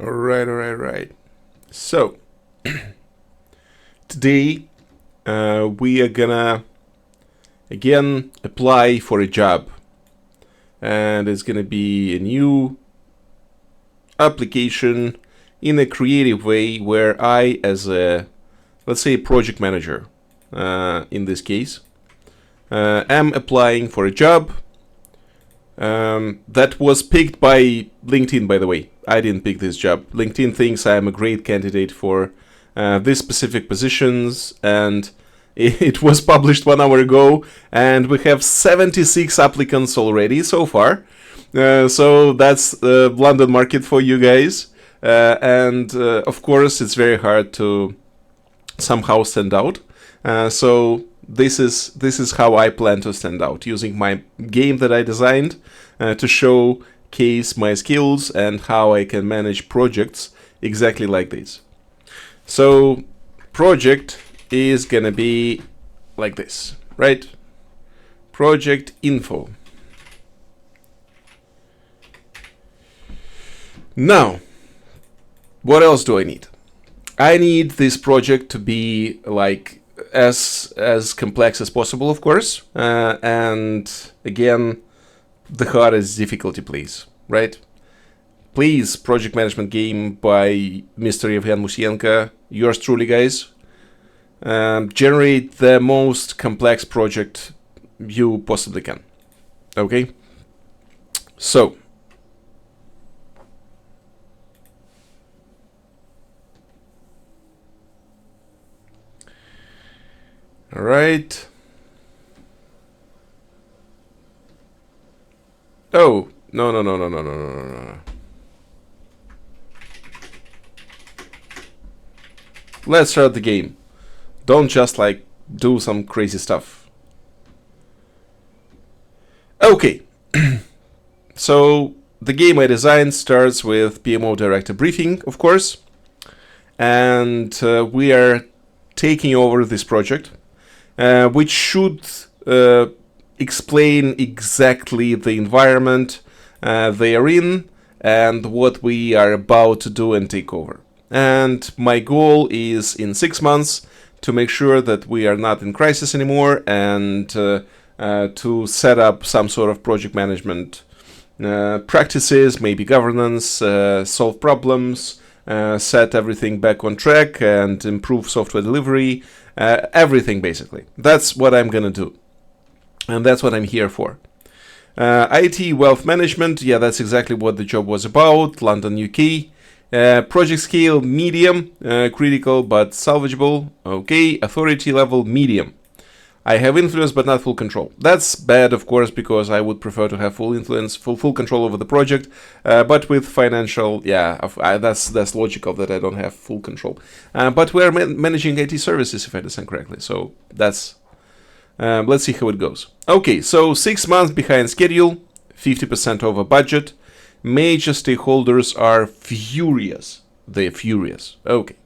All right. So, today we are gonna again apply for a job, and it's gonna be a new application in a creative way where I, as a, let's say, project manager, in this case, am applying for a job that was picked by LinkedIn, by the way. I didn't pick this job. LinkedIn thinks I am a great candidate for these specific positions, and it was published 1 hour ago, and we have 76 applicants already so far. So that's the London market for you guys. And of course, it's very hard to somehow stand out. So this is how I plan to stand out, using my game that I designed to showcase my skills and how I can manage projects exactly like this. So project is gonna be like this, right? Project info. Now, what else do I need? I need this project to be like as complex as possible, of course, and again, the hardest difficulty, please, right? Please, project management game by Mr. Yevhen Musienko, yours truly, guys. Generate the most complex project you possibly can. Okay? So, all right. Oh, no. Let's start the game. Don't just like do some crazy stuff. Okay. So the game I designed starts with PMO director briefing, of course. And we are taking over this project, which should explain exactly the environment they are in and what we are about to do and take over. And my goal is in 6 months to make sure that we are not in crisis anymore, and to set up some sort of project management practices, maybe governance, solve problems, set everything back on track, and improve software delivery, everything basically. That's what I'm gonna do, and that's what I'm here for. IT wealth management, yeah, that's exactly what the job was about. London, UK. Project scale medium, critical but salvageable. Okay, authority level medium. I have influence but not full control. That's bad, of course, because I would prefer to have full influence, full control over the project. But with financial, yeah, that's logical that I don't have full control. But we're managing IT services, if I understand correctly. So that's let's see how it goes. Okay, so 6 months behind schedule, 50% over budget. Major stakeholders are furious. They're furious. Okay.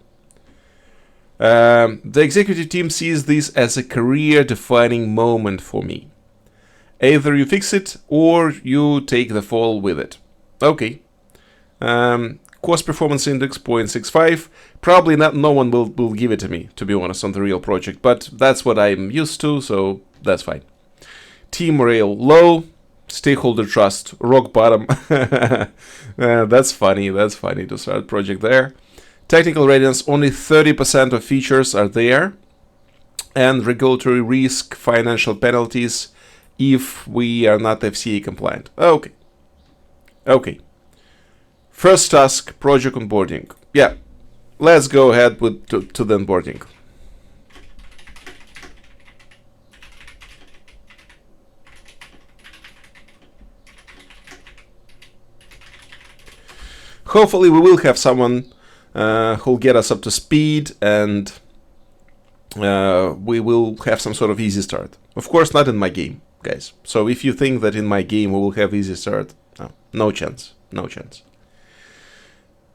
The executive team sees this as a career-defining moment for me. Either you fix it or you take the fall with it. Okay. Cost performance index 0.65. Probably not. No one will give it to me, to be honest, on the real project. But that's what I'm used to, so that's fine. Team morale low. Stakeholder trust rock bottom. That's funny. That's funny to start a project there. Technical readiness, only 30% of features are there, and regulatory risk, financial penalties if we are not FCA compliant. Okay. First task, project onboarding. Yeah, let's go ahead with to the onboarding. Hopefully we will have someone who'll get us up to speed, and we will have some sort of easy start. Of course, not in my game, guys. So if you think that in my game we will have easy start, no chance.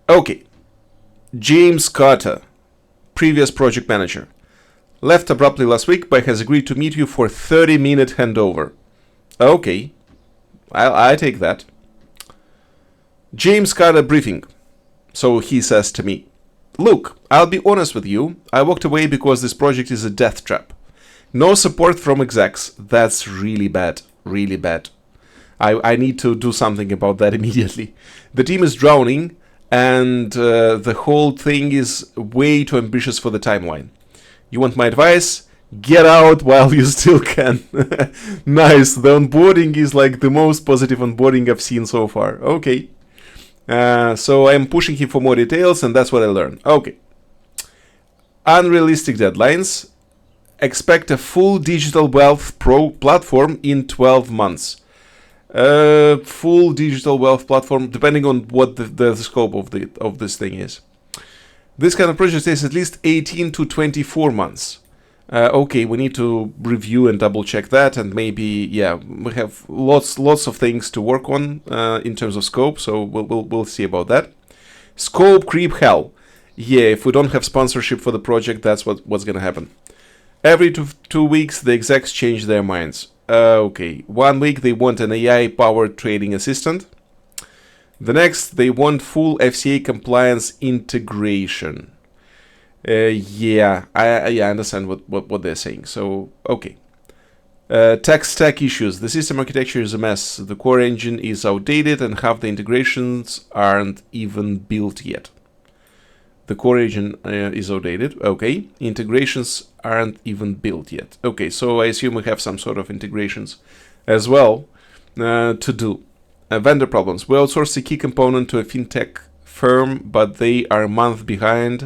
Okay. James Carter, previous project manager, left abruptly last week but has agreed to meet you for 30-minute handover. Okay, I take that. James Carter briefing. So he says to me, look, I'll be honest with you. I walked away because this project is a death trap. No support from execs. That's really bad. Really bad. I need to do something about that immediately. The team is drowning, and the whole thing is way too ambitious for the timeline. You want my advice? Get out while you still can. Nice. The onboarding is like the most positive onboarding I've seen so far. Okay. So I'm pushing him for more details, and that's what I learned. Okay. Unrealistic deadlines. Expect a full digital wealth pro platform in 12 months. Full digital wealth platform, depending on what the scope of this thing is. This kind of project takes at least 18 to 24 months. Okay, we need to review and double check that, and maybe we have lots of things to work on in terms of scope. So we'll see about that. Scope creep hell. Yeah, if we don't have sponsorship for the project, that's what's gonna happen. Every 2 weeks, the execs change their minds. Okay, 1 week they want an AI-powered trading assistant. The next, they want full FCA compliance integration. I understand what they're saying. So, okay. Tech stack issues. The system architecture is a mess. The core engine is outdated and half the integrations aren't even built yet. The core engine is outdated. Okay. Integrations aren't even built yet. Okay, so I assume we have some sort of integrations as well to do. Vendor problems. We outsource a key component to a fintech firm, but they are months behind,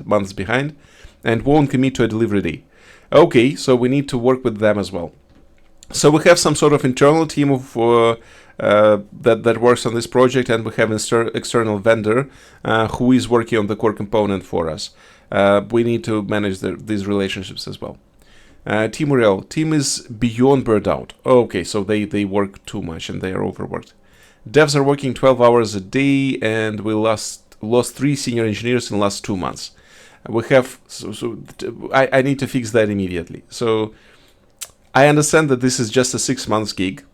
and won't commit to a delivery date. Okay, so we need to work with them as well. So we have some sort of internal team of that works on this project, and we have an external vendor who is working on the core component for us. We need to manage these relationships as well. Team morale. Team is beyond burnout. Okay, so they work too much and they are overworked. Devs are working 12 hours a day, and we lost 3 senior engineers in the last 2 months. We have I need to fix that immediately. So I understand that this is just a 6 months gig,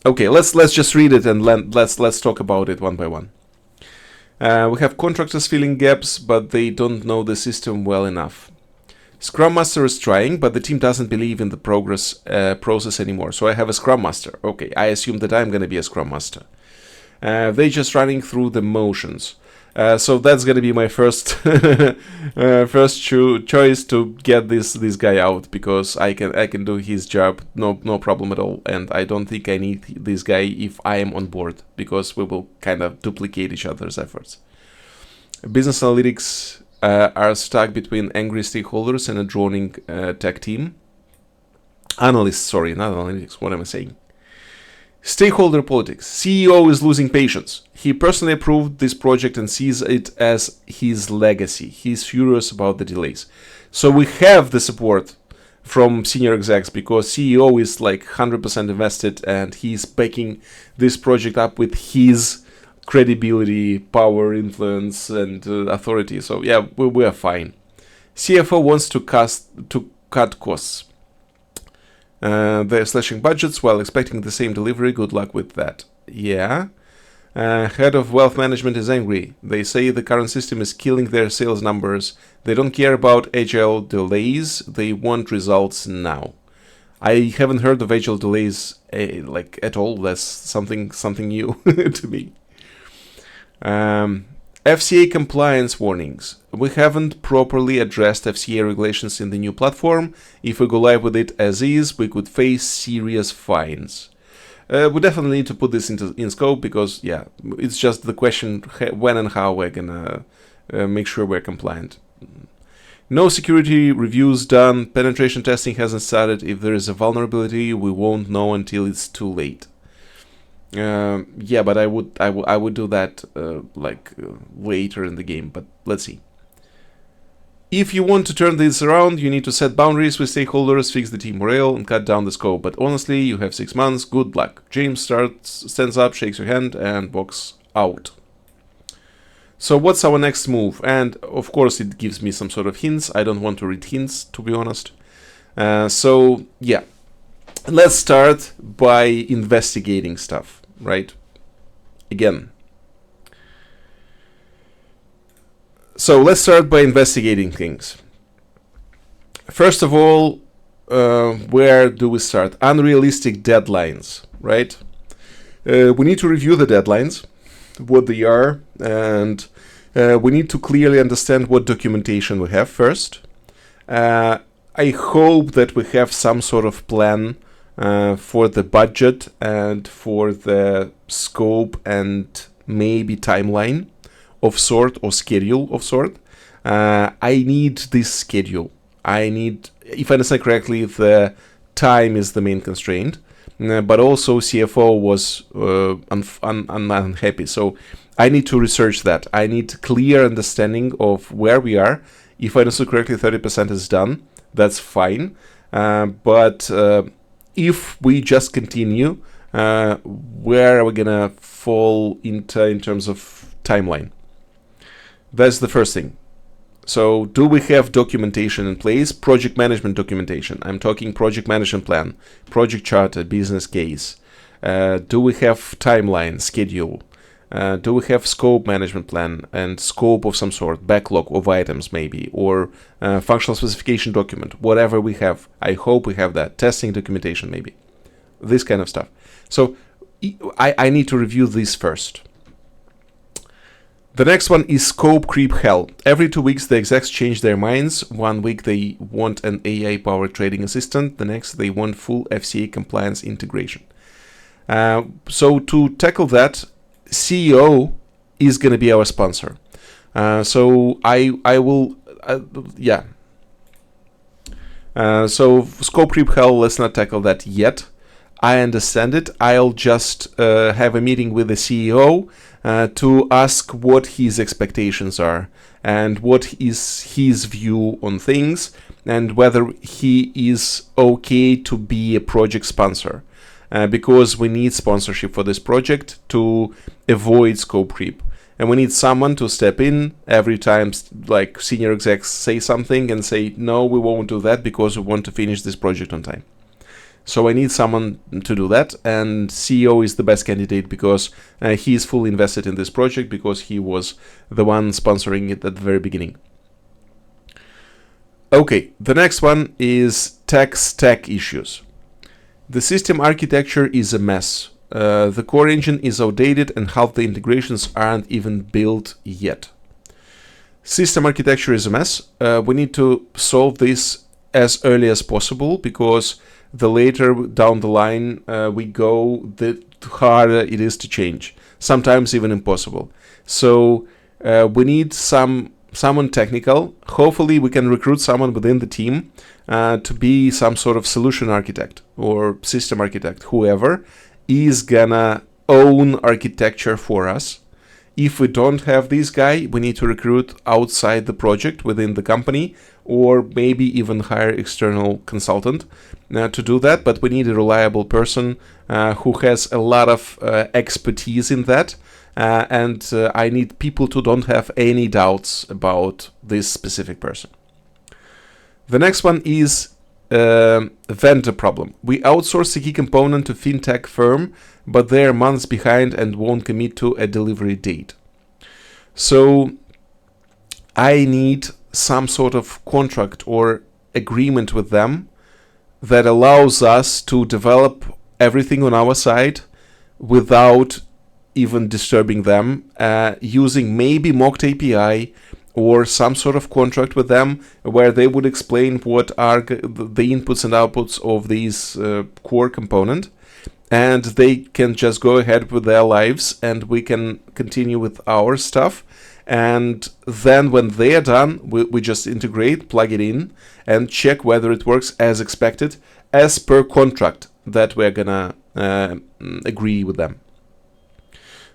Okay, let's just read it and let's talk about it one by one. We have contractors filling gaps, but they don't know the system well enough. Scrum Master is trying, but the team doesn't believe in the process anymore. So I have a Scrum Master. Okay, I assume that I'm going to be a Scrum Master. They're just running through the motions. So that's going to be my first choice to get this guy out, because I can do his job no problem at all, and I don't think I need this guy if I am on board, because we will kind of duplicate each other's efforts. Business analytics are stuck between angry stakeholders and a droning tech team. Analysts, sorry, not analytics. What am I saying? Stakeholder politics. CEO is losing patience. He personally approved this project and sees it as his legacy. He's furious about the delays. So we have the support from senior execs, because CEO is like 100% invested, and he's backing this project up with his credibility, power, influence, and authority. So yeah, we are fine. CFO wants to cut costs. They're slashing budgets while expecting the same delivery. Good luck with that. Yeah. Head of wealth management is angry. They say the current system is killing their sales numbers. They don't care about agile delays. They want results now. I haven't heard of agile delays like at all. That's something new to me. FCA compliance warnings. We haven't properly addressed FCA regulations in the new platform. If we go live with it as is, we could face serious fines. We definitely need to put this in scope, because yeah, it's just the question when and how we're gonna make sure we're compliant. No security reviews done. Penetration testing hasn't started. If there is a vulnerability, we won't know until it's too late. Yeah, but I would do that later in the game, but let's see. If you want to turn this around, you need to set boundaries with stakeholders, fix the team morale, and cut down the scope. But honestly, you have 6 months. Good luck. James stands up, shakes your hand, and walks out. So what's our next move? And of course, it gives me some sort of hints. I don't want to read hints, to be honest. So yeah, let's start by investigating stuff, right? again. So let's start by investigating things. First of all, where do we start? Unrealistic deadlines, right? We need to review the deadlines, what they are, and we need to clearly understand what documentation we have first. I hope that we have some sort of plan for the budget and for the scope and maybe timeline of sort or schedule of sort. I need this schedule. If I understand correctly, the time is the main constraint, but also CFO was unhappy. So I need to research that. I need clear understanding of where we are. If I understood correctly, 30% is done. That's fine. But if we just continue, where are we gonna fall into in terms of timeline? That's the first thing. So do we have documentation in place? Project management documentation. I'm talking project management plan, project charter, business case. Do we have timeline, schedule? Do we have scope management plan and scope of some sort, backlog of items maybe, or functional specification document, whatever we have. I hope we have that. Testing documentation maybe. This kind of stuff. So I need to review this first. The next one is scope creep hell. Every 2 weeks, the execs change their minds. 1 week, they want an AI-powered trading assistant. The next, they want full FCA compliance integration. So to tackle that, CEO is going to be our sponsor. So I will, yeah. So scope creep hell, let's not tackle that yet. I understand it. I'll just have a meeting with the CEO to ask what his expectations are and what is his view on things and whether he is okay to be a project sponsor. Because we need sponsorship for this project to avoid scope creep. And we need someone to step in every time like senior execs say something and say, no, we won't do that because we want to finish this project on time. So I need someone to do that, and CEO is the best candidate because he is fully invested in this project because he was the one sponsoring it at the very beginning. Okay, the next one is tech stack issues. The system architecture is a mess. The core engine is outdated and half the integrations aren't even built yet. System architecture is a mess. We need to solve this as early as possible because the later down the line we go, the harder it is to change. Sometimes even impossible. So we need someone technical. Hopefully we can recruit someone within the team to be some sort of solution architect or system architect, whoever is gonna own architecture for us. If we don't have this guy, we need to recruit outside the project within the company or maybe even hire external consultant to do that. But we need a reliable person who has a lot of expertise in that. And I need people to don't have any doubts about this specific person. The next one is vendor problem. We outsource a key component to fintech firm, but they're months behind and won't commit to a delivery date. So I need some sort of contract or agreement with them that allows us to develop everything on our side without even disturbing them, using maybe mocked API or some sort of contract with them where they would explain what are the inputs and outputs of these core component, and they can just go ahead with their lives and we can continue with our stuff. And then when they are done, we just integrate, plug it in, and check whether it works as expected, as per contract that we're gonna agree with them.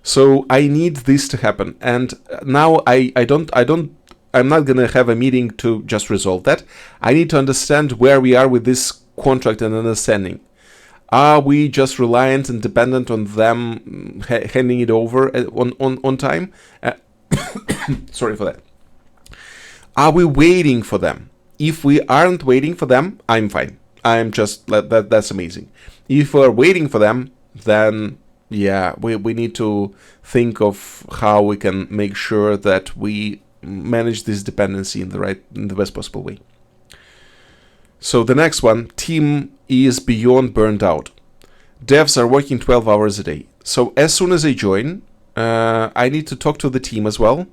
So I need this to happen, and now I'm not gonna have a meeting to just resolve that. I need to understand where we are with this contract and understanding. Are we just reliant and dependent on them handing it over on time? Sorry for that. Are we waiting for them? If we aren't waiting for them, I'm fine. I'm just that's amazing. If we're waiting for them, then yeah, we need to think of how we can make sure that we manage this dependency in the best possible way. So the next one, team is beyond burned out. Devs are working 12 hours a day. So as soon as I join, I need to talk to the team as well.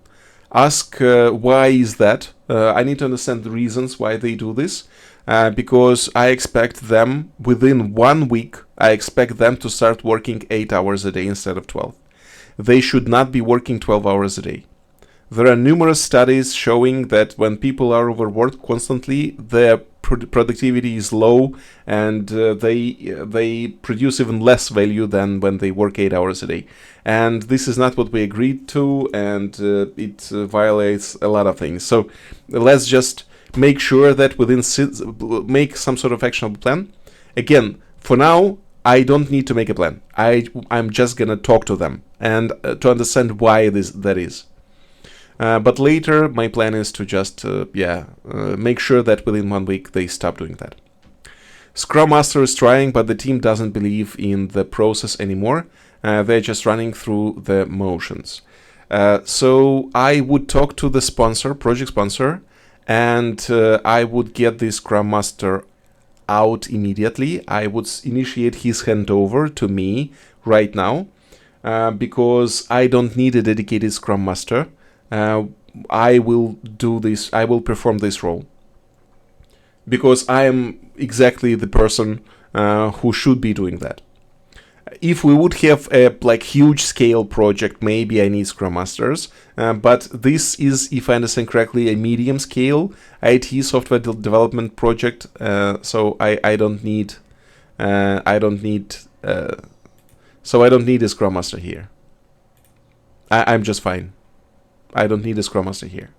Ask why is that. I need to understand the reasons why they do this. Because I expect them, within 1 week, I expect them to start working 8 hours a day instead of 12. They should not be working 12 hours a day. There are numerous studies showing that when people are overworked constantly, their productivity is low, and they produce even less value than when they work 8 hours a day. And this is not what we agreed to, and it violates a lot of things. So let's just make sure that make some sort of actionable plan. Again, for now, I don't need to make a plan. I'm just gonna talk to them and to understand why that is. But later, my plan is to just make sure that within 1 week they stop doing that. Scrum Master is trying, but the team doesn't believe in the process anymore. They're just running through the motions. So I would talk to the project sponsor, and I would get the Scrum Master out immediately. I would initiate his handover to me right now, because I don't need a dedicated Scrum Master. I will do this. I will perform this role because I am exactly the person who should be doing that. If we would have a huge scale project, maybe I need Scrum Masters. But this is, if I understand correctly, a medium scale IT software development project. So I don't need so I don't need a Scrum Master here. I'm just fine. I don't need a Scrum Master here.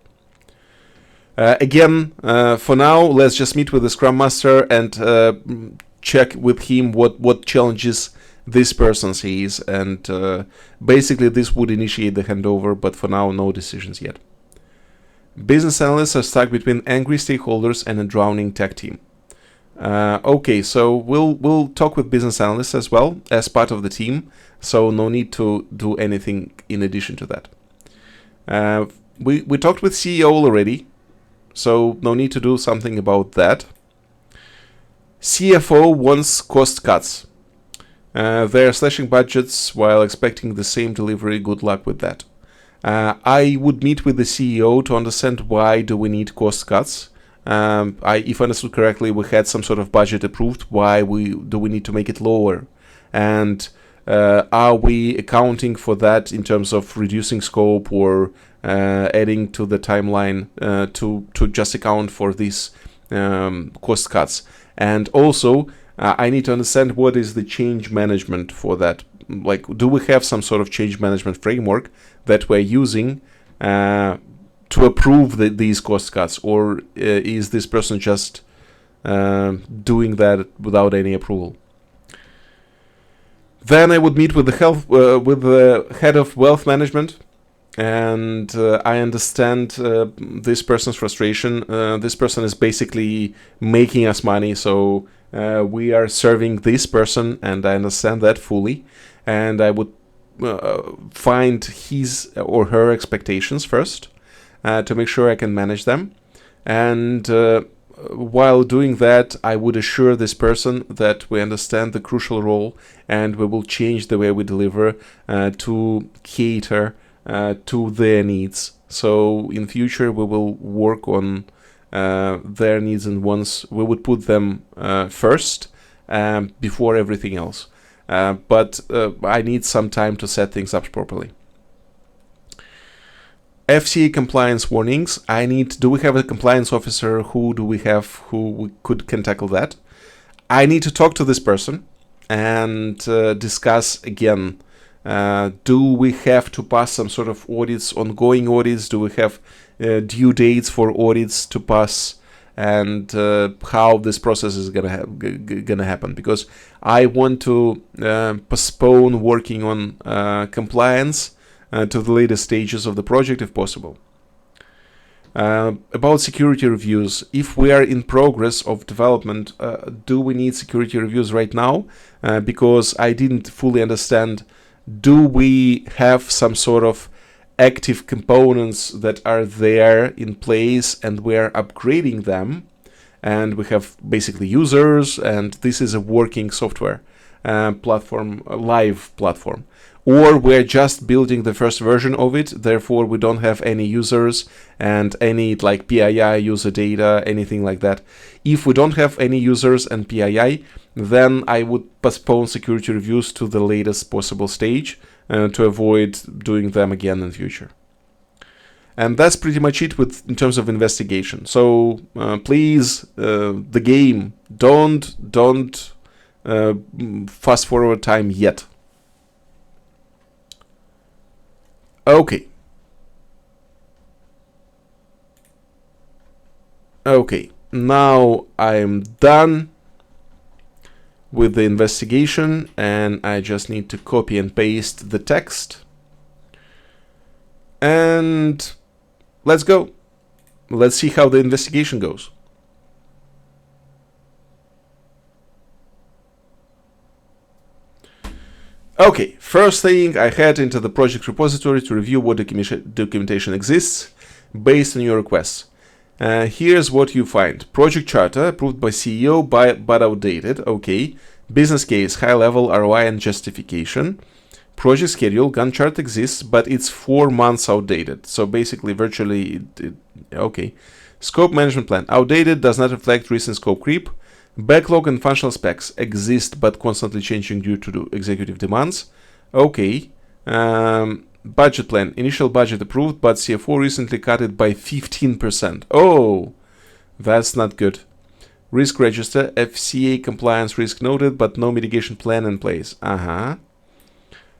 Again, for now, let's just meet with the Scrum Master and check with him what challenges this person sees, and basically this would initiate the handover, but for now, no decisions yet. Business analysts are stuck between angry stakeholders and a drowning tech team. Okay, so we'll talk with business analysts as well as part of the team, so no need to do anything in addition to that. We talked with CEO already, so no need to do something about that. CFO wants cost cuts. They're slashing budgets while expecting the same delivery. Good luck with that. I would meet with the CEO to understand why do we need cost cuts. If I understood correctly, we had some sort of budget approved. Why do we need to make it lower? And are we accounting for that in terms of reducing scope or adding to the timeline to just account for these cost cuts? And also, I need to understand what is the change management for that. Do we have some sort of change management framework that we're using to approve these cost cuts, or is this person just doing that without any approval? Then I would meet with the head of wealth management, and I understand this person's frustration. This person is basically making us money, so we are serving this person, and I understand that fully. And I would find his or her expectations first to make sure I can manage them. And while doing that, I would assure this person that we understand the crucial role, and we will change the way we deliver to cater to their needs. So in future, we will work on their needs and wants. We would put them first before everything else. But I need some time to set things up properly. FCA compliance warnings. Do we have a compliance officer? Who do we have who can tackle that? I need to talk to this person and discuss again. Do we have to pass some sort of audits, ongoing audits? Do we have due dates for audits to pass? And how this process is gonna happen? Because I want to postpone working on compliance to the later stages of the project if possible. About security reviews, if we are in progress of development, do we need security reviews right now? Because I didn't fully understand Do we have some sort of active components that are there in place and we're upgrading them, and we have basically users, and this is a working software platform, a live platform, or we're just building the first version of it, therefore we don't have any users and any like PII user data, anything like that. If we don't have any users and PII, then I would postpone security reviews to the latest possible stage to avoid doing them again in the future. And that's pretty much it in terms of investigation. So please, the game, don't fast forward time yet. Okay. Okay, now I'm done with the investigation, and I just need to copy and paste the text. And let's go. Let's see how the investigation goes. Okay, first thing, I head into the project repository to review what documentation exists based on your requests. Here's what you find. Project charter, approved by CEO, but outdated. Okay. Business case, high level ROI and justification. Project schedule, Gantt chart exists, but it's 4 months outdated. So basically, virtually, okay. Scope management plan, outdated, does not reflect recent scope creep. Backlog and functional specs exist, but constantly changing due to executive demands. Okay. Budget plan, initial budget approved, but CFO recently cut it by 15%. Oh, that's not good. Risk register, FCA compliance risk noted, but no mitigation plan in place.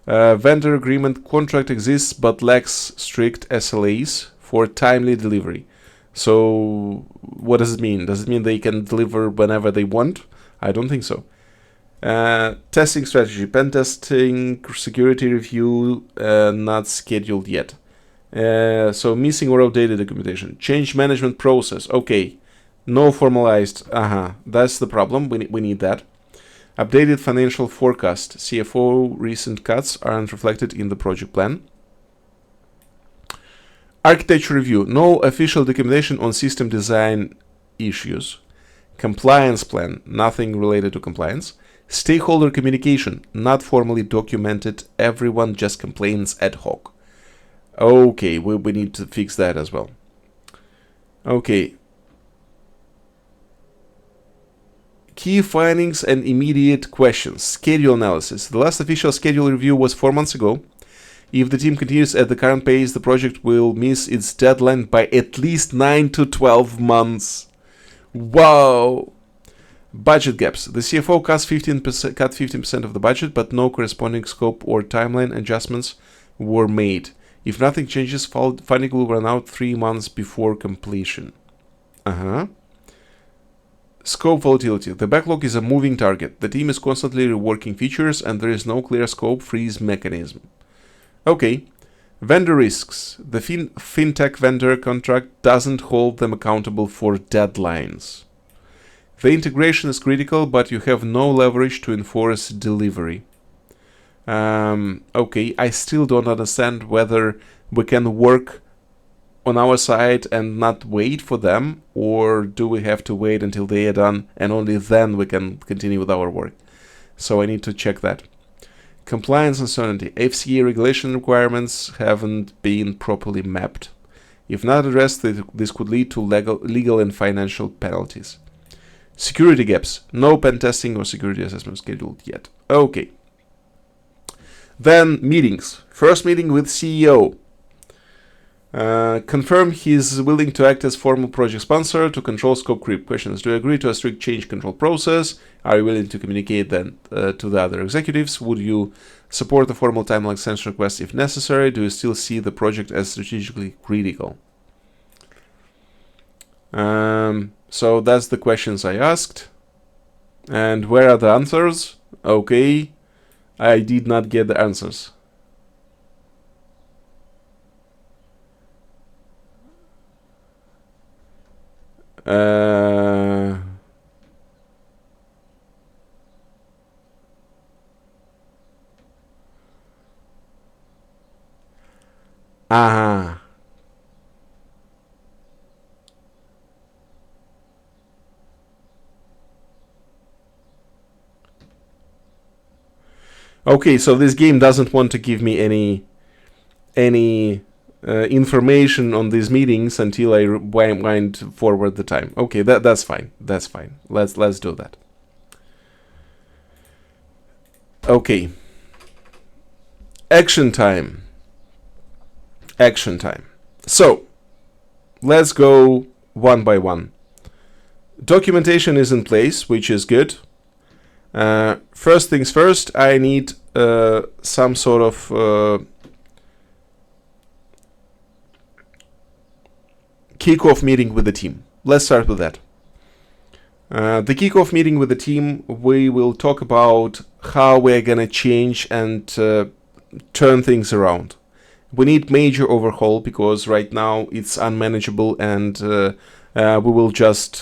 Vendor agreement contract exists, but lacks strict SLAs for timely delivery. So what does it mean? Does it mean they can deliver whenever they want? I don't think so. Testing strategy, pen testing, security review, not scheduled yet. So missing or outdated documentation. Change management process, okay. No formalized, that's the problem, we need that. Updated financial forecast, CFO recent cuts aren't reflected in the project plan. Architecture review, no official documentation on system design issues. Compliance plan, nothing related to compliance. Stakeholder communication, not formally documented, everyone just complains ad hoc. Okay, we need to fix that as well. Okay. Key findings and immediate questions. Schedule analysis. The last official schedule review was 4 months ago. If the team continues at the current pace, the project will miss its deadline by at least 9 to 12 months. Wow! Budget gaps. The CFO cut 15% of the budget, but no corresponding scope or timeline adjustments were made. If nothing changes, funding will run out 3 months before completion. Scope volatility. The backlog is a moving target. The team is constantly reworking features, and there is no clear scope freeze mechanism. Okay. Vendor risks. The fintech vendor contract doesn't hold them accountable for deadlines. The integration is critical, but you have no leverage to enforce delivery. Okay, I still don't understand whether we can work on our side and not wait for them, or do we have to wait until they are done and only then we can continue with our work? So I need to check that. Compliance uncertainty. FCA regulation requirements haven't been properly mapped. If not addressed, this could lead to legal and financial penalties. Security gaps. No pen testing or security assessment scheduled yet. Okay. Then meetings. First meeting with CEO. Confirm he's willing to act as formal project sponsor to control scope creep. Questions. Do you agree to a strict change control process? Are you willing to communicate then to the other executives? Would you support a formal timeline extension request if necessary? Do you still see the project as strategically critical? So that's the questions I asked. And where are the answers? Okay. I did not get the answers. Ah. Okay, so this game doesn't want to give me any information on these meetings until I wind forward the time. Okay, that's fine. That's fine. Let's do that. Okay. Action time. Action time. So, let's go one by one. Documentation is in place, which is good. First things first, I need some sort of kickoff meeting with the team. Let's start with that. The kickoff meeting with the team, we will talk about how we're going to change and turn things around. We need major overhaul because right now it's unmanageable and we will just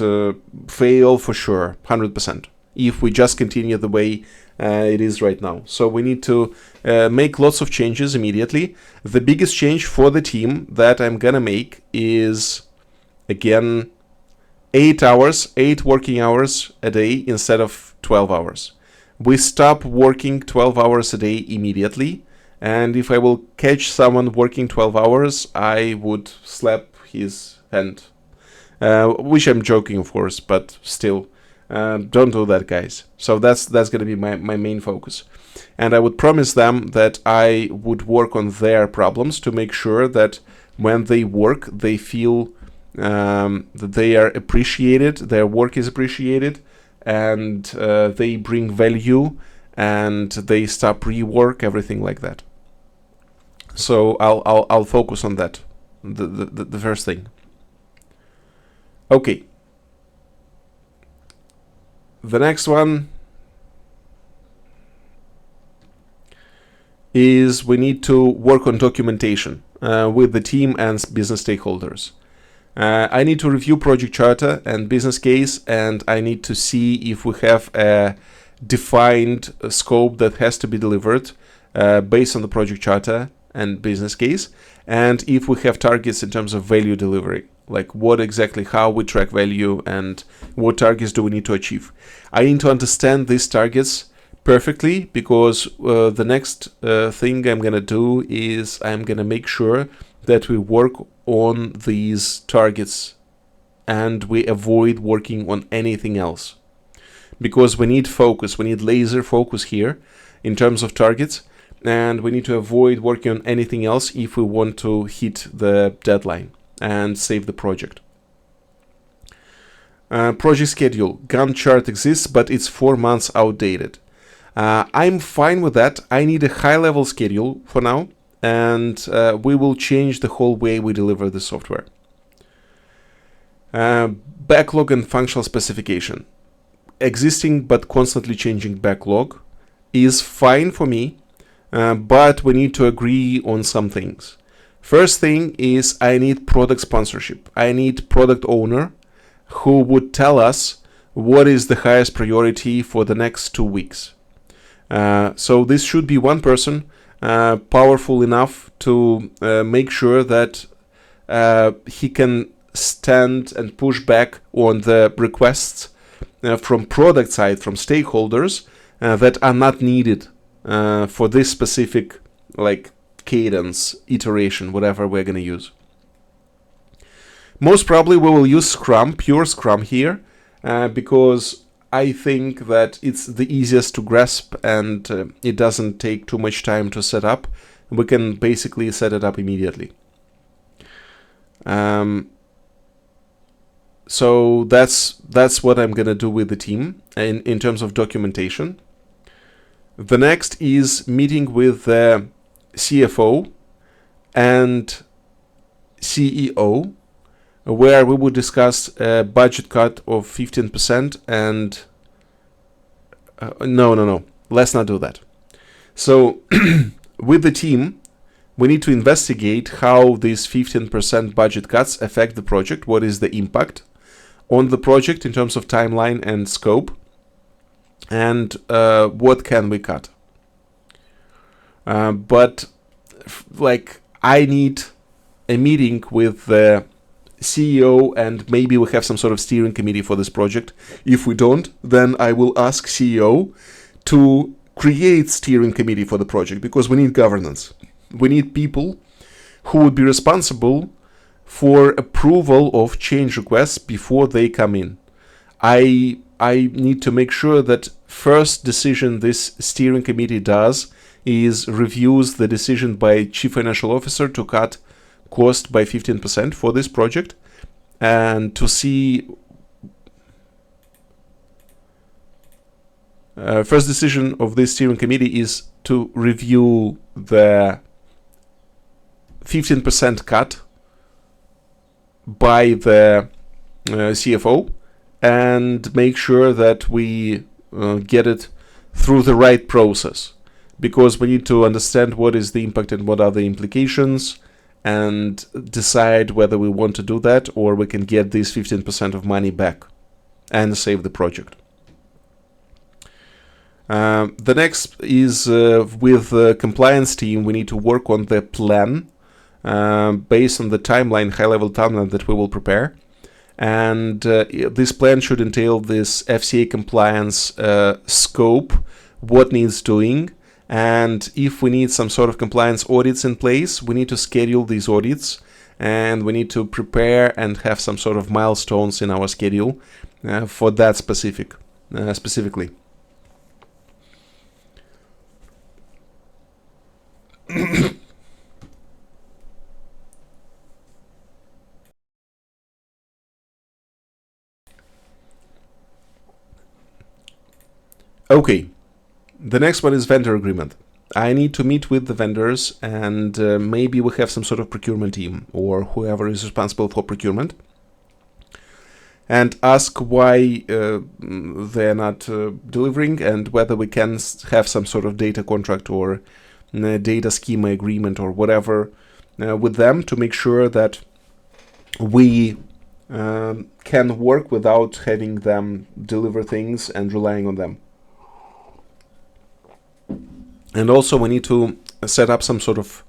fail for sure, 100%, if we just continue the way it is right now. So we need to make lots of changes immediately. The biggest change for the team that I'm going to make is, again, 8 working hours a day instead of 12 hours. We stop working 12 hours a day immediately. And if I will catch someone working 12 hours, I would slap his hand. Which I'm joking, of course, but still, don't do that, guys. So that's going to be my main focus. And I would promise them that I would work on their problems to make sure that when they work, they feel that they are appreciated, their work is appreciated, and they bring value, and they stop rework, everything like that. So I'll focus on that, the first thing. Okay. The next one is we need to work on documentation with the team and business stakeholders. I need to review project charter and business case, and I need to see if we have a defined scope that has to be delivered based on the project charter and business case, and if we have targets in terms of value delivery, like what exactly, how we track value and what targets do we need to achieve. I need to understand these targets perfectly because the next thing I'm going to do is I'm going to make sure that we work on these targets and we avoid working on anything else, because we need focus, we need laser focus here in terms of targets, and we need to avoid working on anything else if we want to hit the deadline and save the project. Project schedule. Gantt chart exists, but it's 4 months outdated. I'm fine with that. I need a high-level schedule for now, and we will change the whole way we deliver the software. Backlog and functional specification. Existing but constantly changing backlog is fine for me, but we need to agree on some things. First thing is I need product sponsorship. I need product owner who would tell us what is the highest priority for the next 2 weeks. So this should be one person powerful enough to make sure that he can stand and push back on the requests from product side, from stakeholders that are not needed for this specific cadence, iteration, whatever we're going to use. Most probably we will use Scrum, pure Scrum here, because I think that it's the easiest to grasp and it doesn't take too much time to set up. We can basically set it up immediately. So that's what I'm gonna do with the team in terms of documentation. The next is meeting with the CFO and CEO, where we would discuss a budget cut of 15% and no, let's not do that. So with the team, we need to investigate how these 15% budget cuts affect the project, what is the impact on the project in terms of timeline and scope, and what can we cut. But I need a meeting with the CEO, and maybe we have some sort of steering committee for this project. If we don't, then I will ask CEO to create steering committee for the project, because we need governance. We need people who would be responsible for approval of change requests before they come in. I need to make sure that first decision this steering committee does is reviews the decision by Chief Financial Officer to cut cost by 15% for this project, and to see first decision of this steering committee is to review the 15% cut by the CFO and make sure that we get it through the right process, because we need to understand what is the impact and what are the implications, and decide whether we want to do that or we can get this 15% of money back and save the project. The next is with the compliance team, we need to work on the plan based on the timeline, high-level timeline that we will prepare. And this plan should entail this FCA compliance scope, what needs doing, and if we need some sort of compliance audits in place, we need to schedule these audits, and we need to prepare and have some sort of milestones in our schedule for that specifically. Okay, the next one is vendor agreement. I need to meet with the vendors, and maybe we have some sort of procurement team or whoever is responsible for procurement, and ask why they're not delivering, and whether we can have some sort of data contract or data schema agreement or whatever with them to make sure that we can work without having them deliver things and relying on them. And also we need to set up some sort of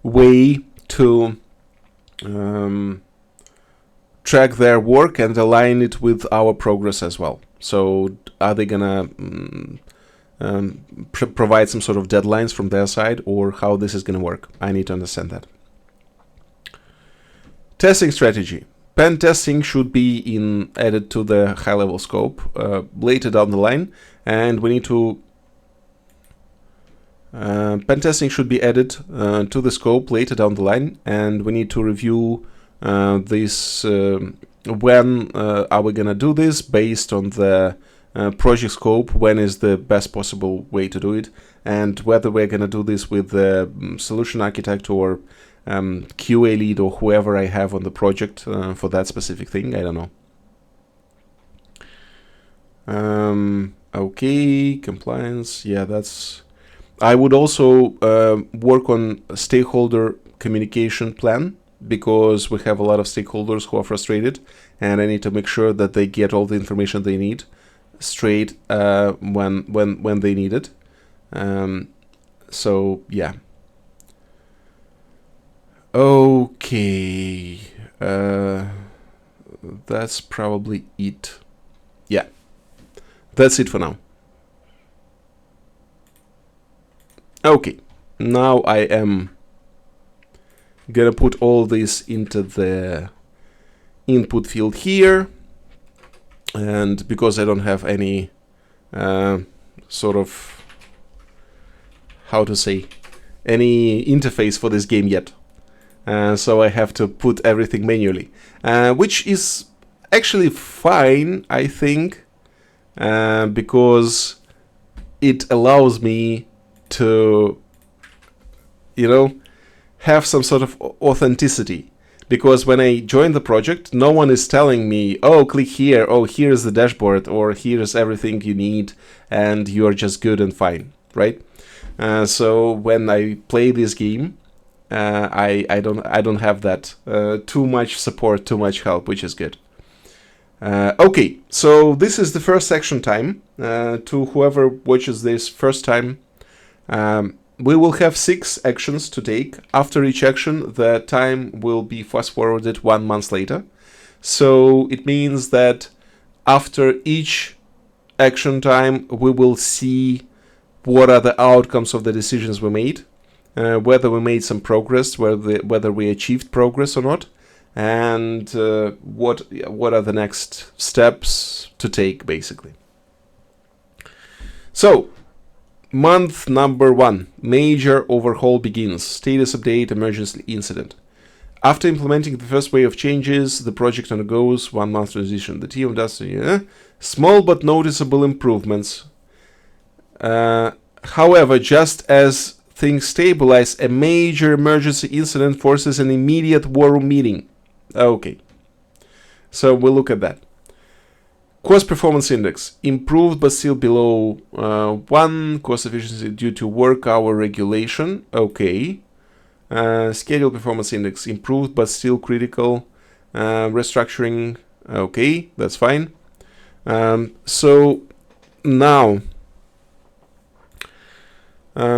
way to track their work and align it with our progress as well. So are they gonna provide some sort of deadlines from their side, or how this is gonna work? I need to understand that. Testing strategy. Pen testing should be added to the high-level scope later down the line, and we need to pen testing should be added to the scope later down the line, and we need to review this. When are we gonna do this based on the project scope? When is the best possible way to do it, and whether we're gonna do this with the solution architect or QA lead or whoever I have on the project for that specific thing. I don't know. Okay, compliance. Yeah, that's. I would also work on stakeholder communication plan, because we have a lot of stakeholders who are frustrated, and I need to make sure that they get all the information they need straight when they need it. So yeah. Okay, that's probably it. Yeah, that's it for now. Okay, now I am gonna put all this into the input field here, and because I don't have any sort of, how to say, any interface for this game yet, so I have to put everything manually, which is actually fine, I think, because it allows me to, have some sort of authenticity. Because when I join the project, no one is telling me, oh, click here, oh, here's the dashboard, or here's everything you need, and you're just good and fine, right? So when I play this game, I don't have that too much support, too much help, which is good. Okay, so this is the first section time. To whoever watches this first time, we will have 6 actions to take. After each action, the time will be fast forwarded 1 month later. So it means that after each action time, we will see what are the outcomes of the decisions we made, whether we made some progress, whether we achieved progress or not, and what are the next steps to take, basically. So, month number 1, major overhaul begins. Status update, emergency incident. After implementing the first wave of changes, the project undergoes 1 month transition. The team does small but noticeable improvements. However, just as things stabilize, a major emergency incident forces an immediate war room meeting. Okay, so we'll look at that. Cost performance index improved but still below 1. Cost efficiency due to work hour regulation. Okay. Schedule performance index improved but still critical. Restructuring. Okay, that's fine. So now,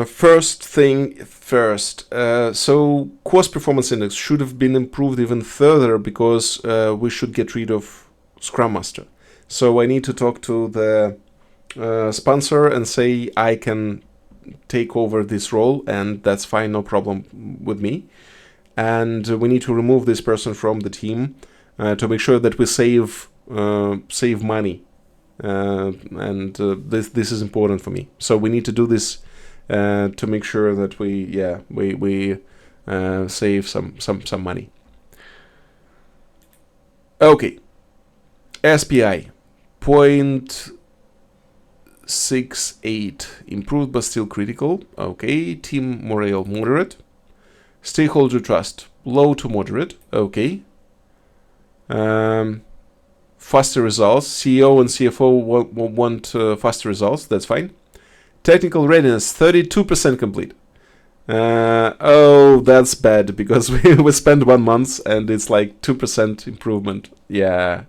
first thing first. So cost performance index should have been improved even further because we should get rid of Scrum Master. So I need to talk to the sponsor and say I can take over this role, and that's fine, no problem with me. And we need to remove this person from the team to make sure that we save money. And this is important for me. So we need to do this to make sure that we save some money. Okay. SPI 0.68 improved but still critical. Okay. Team morale moderate. Stakeholder trust low to moderate. Okay. Faster results. CEO and CFO want faster results. That's fine. Technical readiness 32% complete. Oh, that's bad because we spent 1 month and it's like 2% improvement. Yeah.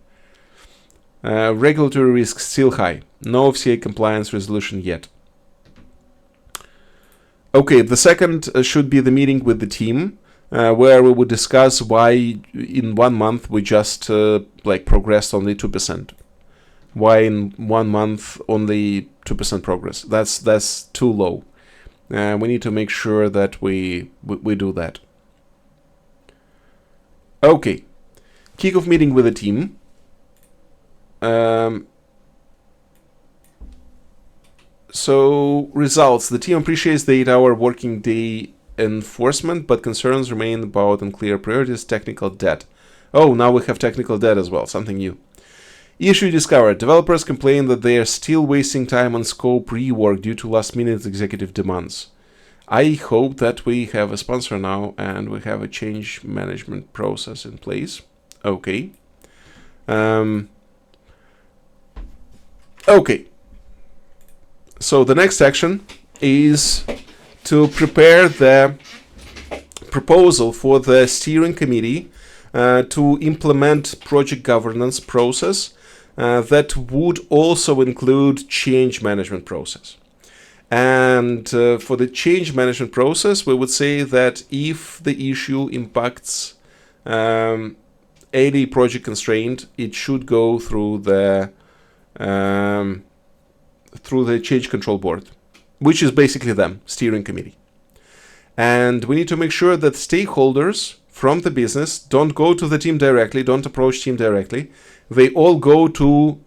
Regulatory risk still high. No FCA compliance resolution yet. Okay, the second should be the meeting with the team, where we would discuss why in 1 month we just progressed only 2%. Why in 1 month only 2% progress? That's too low. We need to make sure that we do that. Okay, kickoff meeting with the team. So results. The team appreciates the 8-hour working day enforcement, but concerns remain about unclear priorities, technical debt. Oh, now we have technical debt as well, something new. Issue discovered. Developers complain that they are still wasting time on scope rework due to last-minute executive demands. I hope that we have a sponsor now and we have a change management process in place. Okay. Okay. So the next action is to prepare the proposal for the steering committee to implement project governance process that would also include change management process. And for the change management process, we would say that if the issue impacts any project constraint, it should go through the change control board, which is basically them, steering committee. And we need to make sure that stakeholders from the business don't go to the team directly, don't approach team directly. They all go to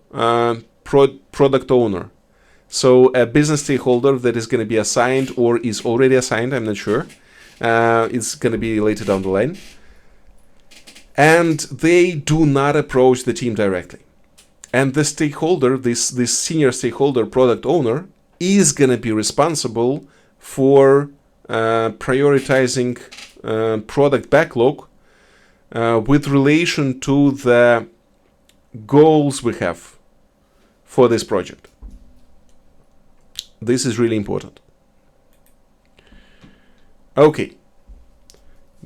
product owner. So a business stakeholder that is going to be assigned or is already assigned, I'm not sure. It's going to be later down the line. And they do not approach the team directly. And the stakeholder, this senior stakeholder, product owner, is going to be responsible for prioritizing product backlog with relation to the goals we have for this project. This is really important. Okay.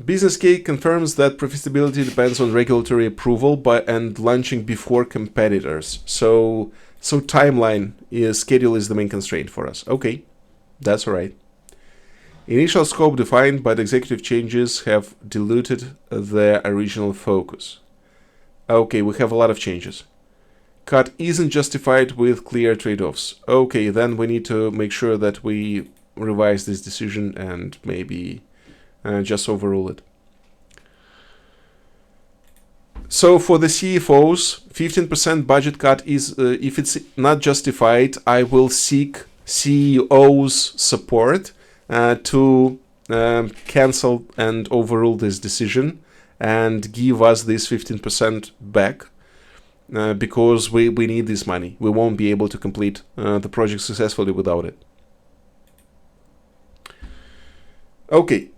Business case confirms that profitability depends on regulatory approval and launching before competitors. So timeline schedule is the main constraint for us. Okay, that's all right. Initial scope defined, but executive changes have diluted their original focus. Okay, we have a lot of changes. Cut isn't justified with clear trade-offs. Okay, then we need to make sure that we revise this decision and maybe just overrule it. So for the CFOs, 15% budget cut is, if it's not justified, I will seek CEO's support to cancel and overrule this decision and give us this 15% back because we need this money. We won't be able to complete the project successfully without it. Okay,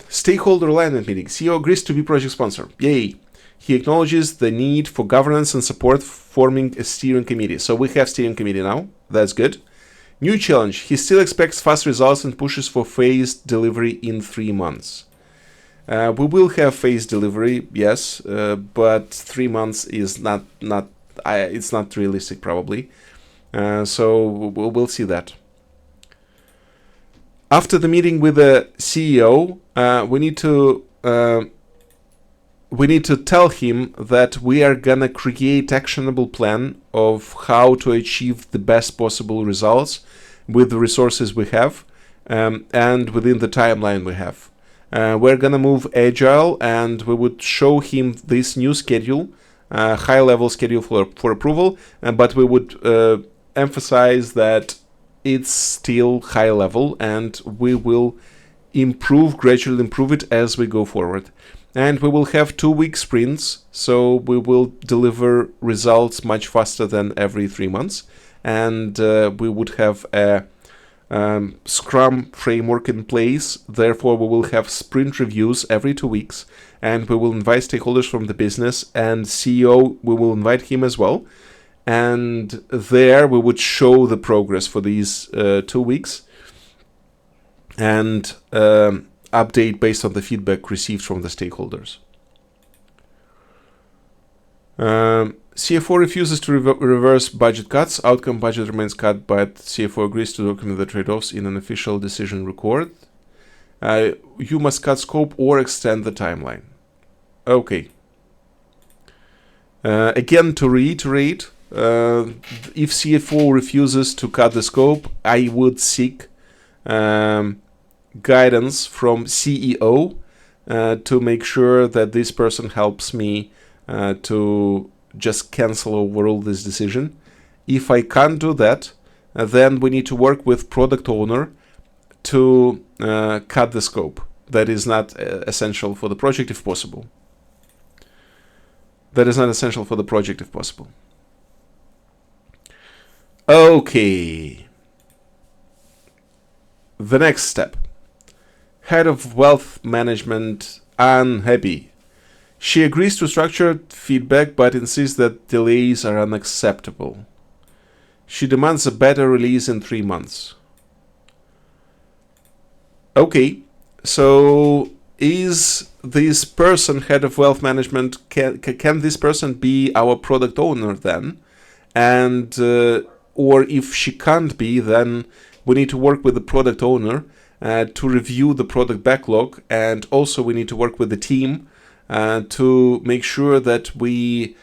Stakeholder Alignment meeting. CEO agrees to be project sponsor. Yay! He acknowledges the need for governance and support forming a steering committee. So we have steering committee now. That's good. New challenge. He still expects fast results and pushes for phased delivery in 3 months. We will have phased delivery, yes, but 3 months is it's not realistic probably. So we'll see that. After the meeting with the CEO, we need to tell him that we are gonna create actionable plan of how to achieve the best possible results with the resources we have and within the timeline we have. We're gonna move agile, and we would show him this new schedule, high-level schedule for approval, but we would emphasize that it's still high level, and we will gradually improve it as we go forward. And we will have 2-week sprints, so we will deliver results much faster than every 3 months. And we would have a Scrum framework in place. Therefore, we will have sprint reviews every 2 weeks, and we will invite stakeholders from the business, and CEO, we will invite him as well. And there we would show the progress for these 2 weeks and update based on the feedback received from the stakeholders. CFO refuses to reverse budget cuts. Outcome budget remains cut, but CFO agrees to document the trade-offs in an official decision record. You must cut scope or extend the timeline. Okay. Again, to reiterate, if CFO refuses to cut the scope, I would seek guidance from CEO to make sure that this person helps me to just cancel overall this decision. If I can't do that, then we need to work with product owner to cut the scope. That is not essential for the project if possible. That is not essential for the project if possible. Okay. The next step. Head of Wealth Management unhappy. She agrees to structured feedback but insists that delays are unacceptable. She demands a better release in 3 months. Okay, so is this person head of wealth management, can this person be our product owner then? And or if she can't be, then we need to work with the product owner to review the product backlog, and also we need to work with the team to make sure that we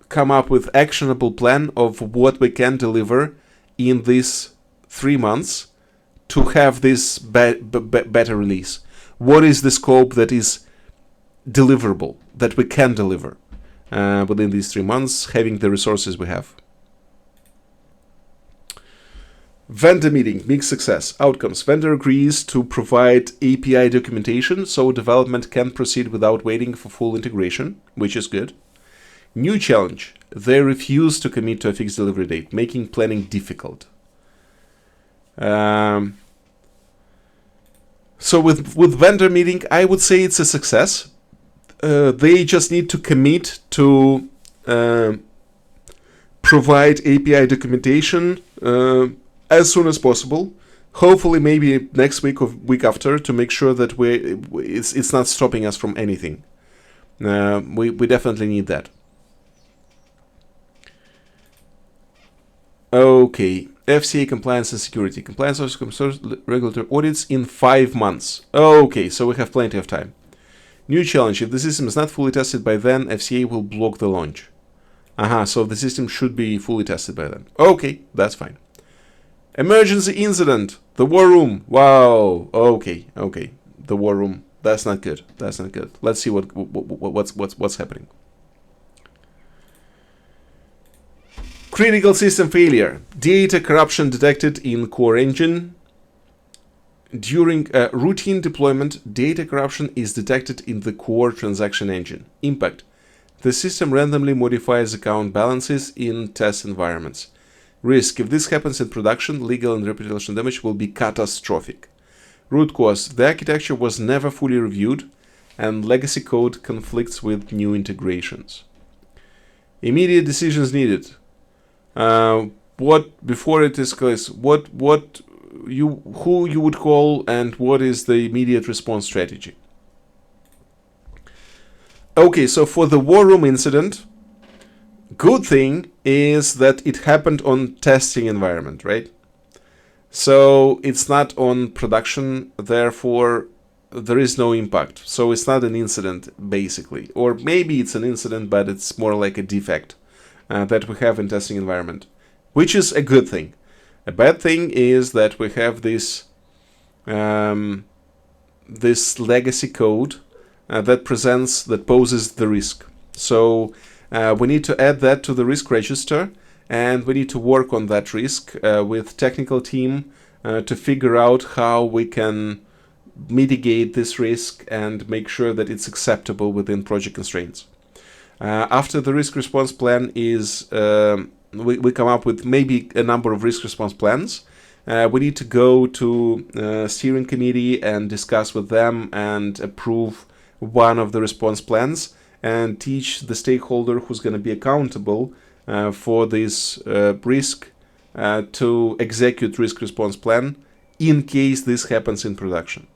come up with actionable plan of what we can deliver in these 3 months to have this better release. What is the scope that is deliverable, that we can deliver within these 3 months, having the resources we have? Vendor meeting, mixed success. Outcomes. Vendor agrees to provide API documentation so development can proceed without waiting for full integration, which is good. New challenge. They refuse to commit to a fixed delivery date, making planning difficult. So with vendor meeting, I would say it's a success. They just need to commit to provide API documentation as soon as possible. Hopefully, maybe next week or week after, to make sure that it's not stopping us from anything. We definitely need that. Okay, FCA compliance and security. Compliance officer regulatory audits in 5 months. Okay, so we have plenty of time. New challenge. If the system is not fully tested by then, FCA will block the launch. So the system should be fully tested by then. Okay, that's fine. Emergency incident. The war room. Wow. Okay. The war room. That's not good. Let's see what's happening. Critical system failure. Data corruption detected in core engine. During routine deployment, data corruption is detected in the core transaction engine. Impact. The system randomly modifies account balances in test environments. Risk. If this happens in production, legal and reputational damage will be catastrophic. Root cause. The architecture was never fully reviewed, and legacy code conflicts with new integrations. Immediate decisions needed. Before it escalates, who you would call, and what is the immediate response strategy? Okay, so for the war room incident, good thing is that it happened on testing environment, right? So it's not on production, therefore there is no impact. So it's not an incident, basically. Or maybe it's an incident, but it's more like a defect that we have in testing environment, which is a good thing. A bad thing is that we have this legacy code that poses the risk. So we need to add that to the risk register, and we need to work on that risk with technical team to figure out how we can mitigate this risk and make sure that it's acceptable within project constraints. After the risk response plan is, we come up with maybe a number of risk response plans. We need to go to steering committee and discuss with them and approve one of the response plans and teach the stakeholder who's going to be accountable for this risk to execute risk response plan in case this happens in production.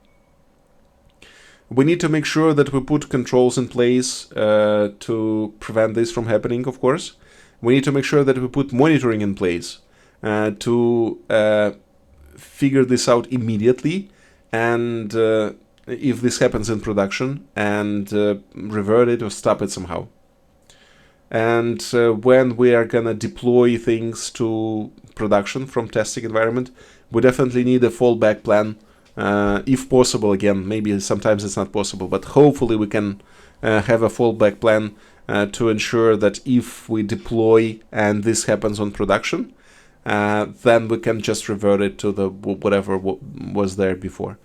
We need to make sure that we put controls in place to prevent this from happening, of course. We need to make sure that we put monitoring in place to figure this out immediately, and if this happens in production, and revert it or stop it somehow. And when we are going to deploy things to production from testing environment, we definitely need a fallback plan. If possible, again, maybe sometimes it's not possible, but hopefully we can have a fallback plan to ensure that if we deploy and this happens on production, then we can just revert it to the whatever was there before.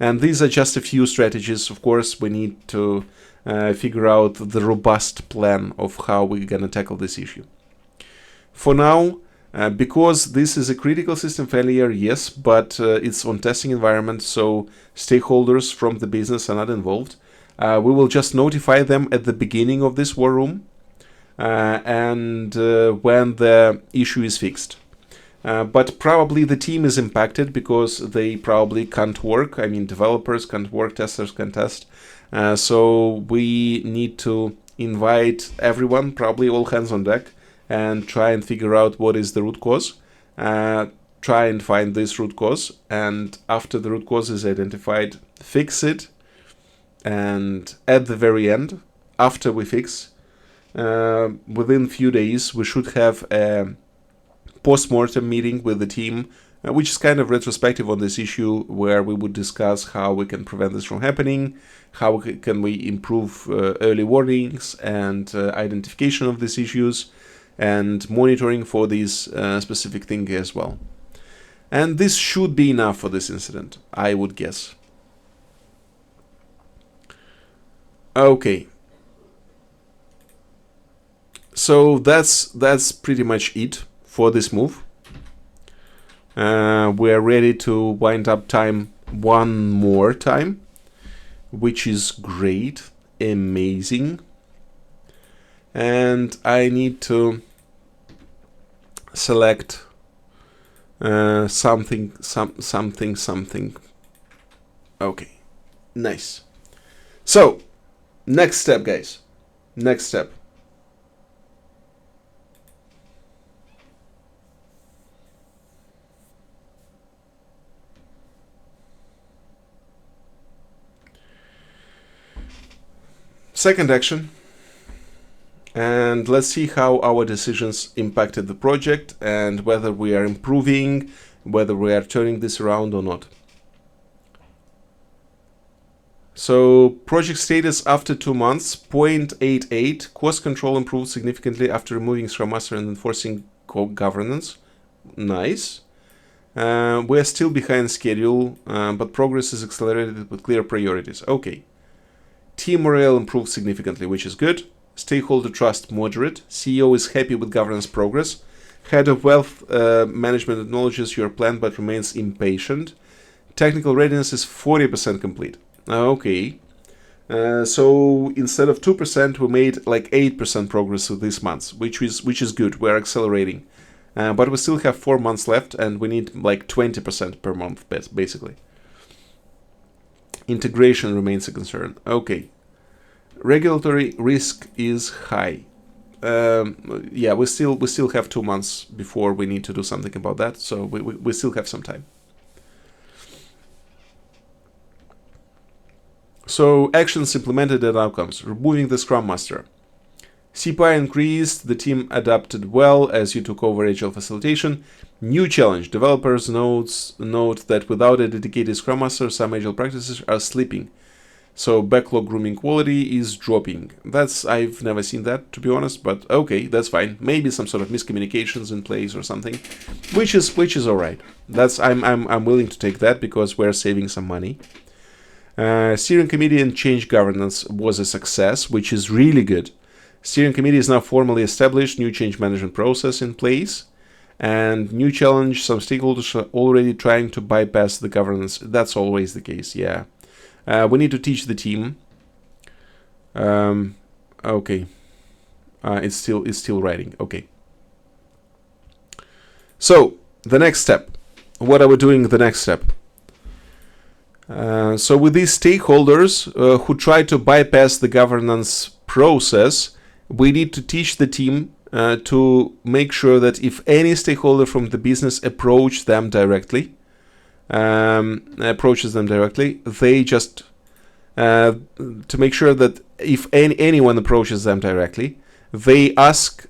And these are just a few strategies. Of course, we need to figure out the robust plan of how we're going to tackle this issue. For now, because this is a critical system failure, yes, but it's on testing environment, so stakeholders from the business are not involved. We will just notify them at the beginning of this war room and when the issue is fixed. But probably the team is impacted because they probably can't work. I mean, developers can't work, testers can't test. So we need to invite everyone, probably all hands on deck, and try and figure out what is the root cause. Try and find this root cause, and after the root cause is identified, fix it. And at the very end, after we fix, within a few days, we should have a post-mortem meeting with the team, which is kind of retrospective on this issue, where we would discuss how we can prevent this from happening, how can we improve early warnings and identification of these issues, and monitoring for these specific things as well. And this should be enough for this incident, I would guess. Okay. So that's pretty much it for this move. We're ready to wind up time one more time, which is great, amazing. And I need to select something. Okay, nice. So, next step, guys. Next step. Second action. And let's see how our decisions impacted the project and whether we are improving, whether we are turning this around or not. So project status after 2 months, 0.88. Cost control improved significantly after removing Scrum Master and enforcing governance. Nice. We're still behind schedule, but progress is accelerated with clear priorities. Okay. Team morale improved significantly, which is good. Stakeholder trust moderate. CEO is happy with governance progress. Head of wealth management acknowledges your plan but remains impatient. Technical readiness is 40% complete. Okay. So instead of 2%, we made like 8% progress with this month, which is good. We're accelerating. But we still have 4 months left, and we need like 20% per month, basically. Integration remains a concern. Okay. Regulatory risk is high. Yeah, we still have 2 months before we need to do something about that, so we still have some time. So actions implemented and outcomes. Removing the Scrum Master. CPI increased, the team adapted well as you took over Agile facilitation. New challenge. Developers note that without a dedicated Scrum Master, some Agile practices are slipping. So backlog grooming quality is dropping. I've never seen that, to be honest, but okay, that's fine. Maybe some sort of miscommunications in place or something, which is all right. I'm willing to take that because we're saving some money. Steering committee and change governance was a success, which is really good. Steering committee is now formally established, new change management process in place, and new challenge, some stakeholders are already trying to bypass the governance. That's always the case, yeah. We need to teach the team. Okay. It's still writing. Okay. So the next step. What are we doing the next step? So with these stakeholders who try to bypass the governance process, we need to teach the team to make sure that if any stakeholder from the business approaches them directly, they just to make sure that if anyone approaches them directly, they ask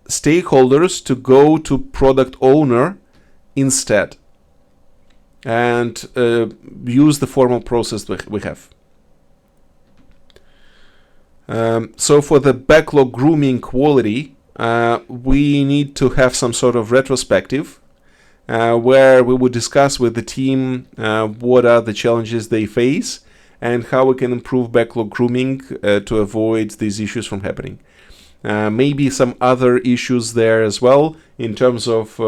stakeholders to go to product owner instead and use the formal process we have. So for the backlog grooming quality, we need to have some sort of retrospective where we would discuss with the team what are the challenges they face and how we can improve backlog grooming to avoid these issues from happening. Maybe some other issues there as well in terms of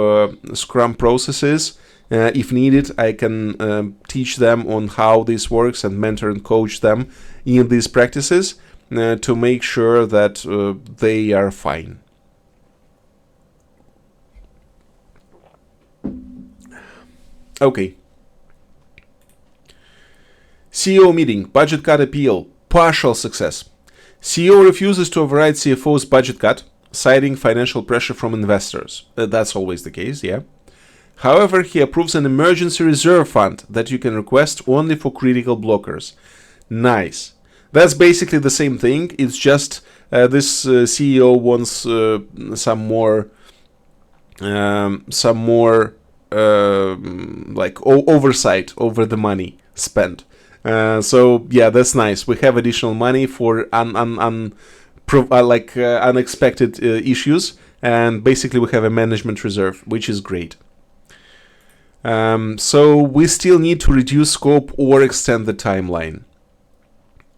Scrum processes. If needed, I can teach them on how this works and mentor and coach them in these practices to make sure that they are fine. Okay. CEO meeting, budget cut appeal, partial success. CEO refuses to override CFO's budget cut, citing financial pressure from investors. That's always the case, yeah. However, he approves an emergency reserve fund that you can request only for critical blockers. Nice. That's basically the same thing. It's just this CEO wants some more oversight over the money spent. So yeah, that's nice. We have additional money for unexpected issues, and basically we have a management reserve, which is great. So we still need to reduce scope or extend the timeline.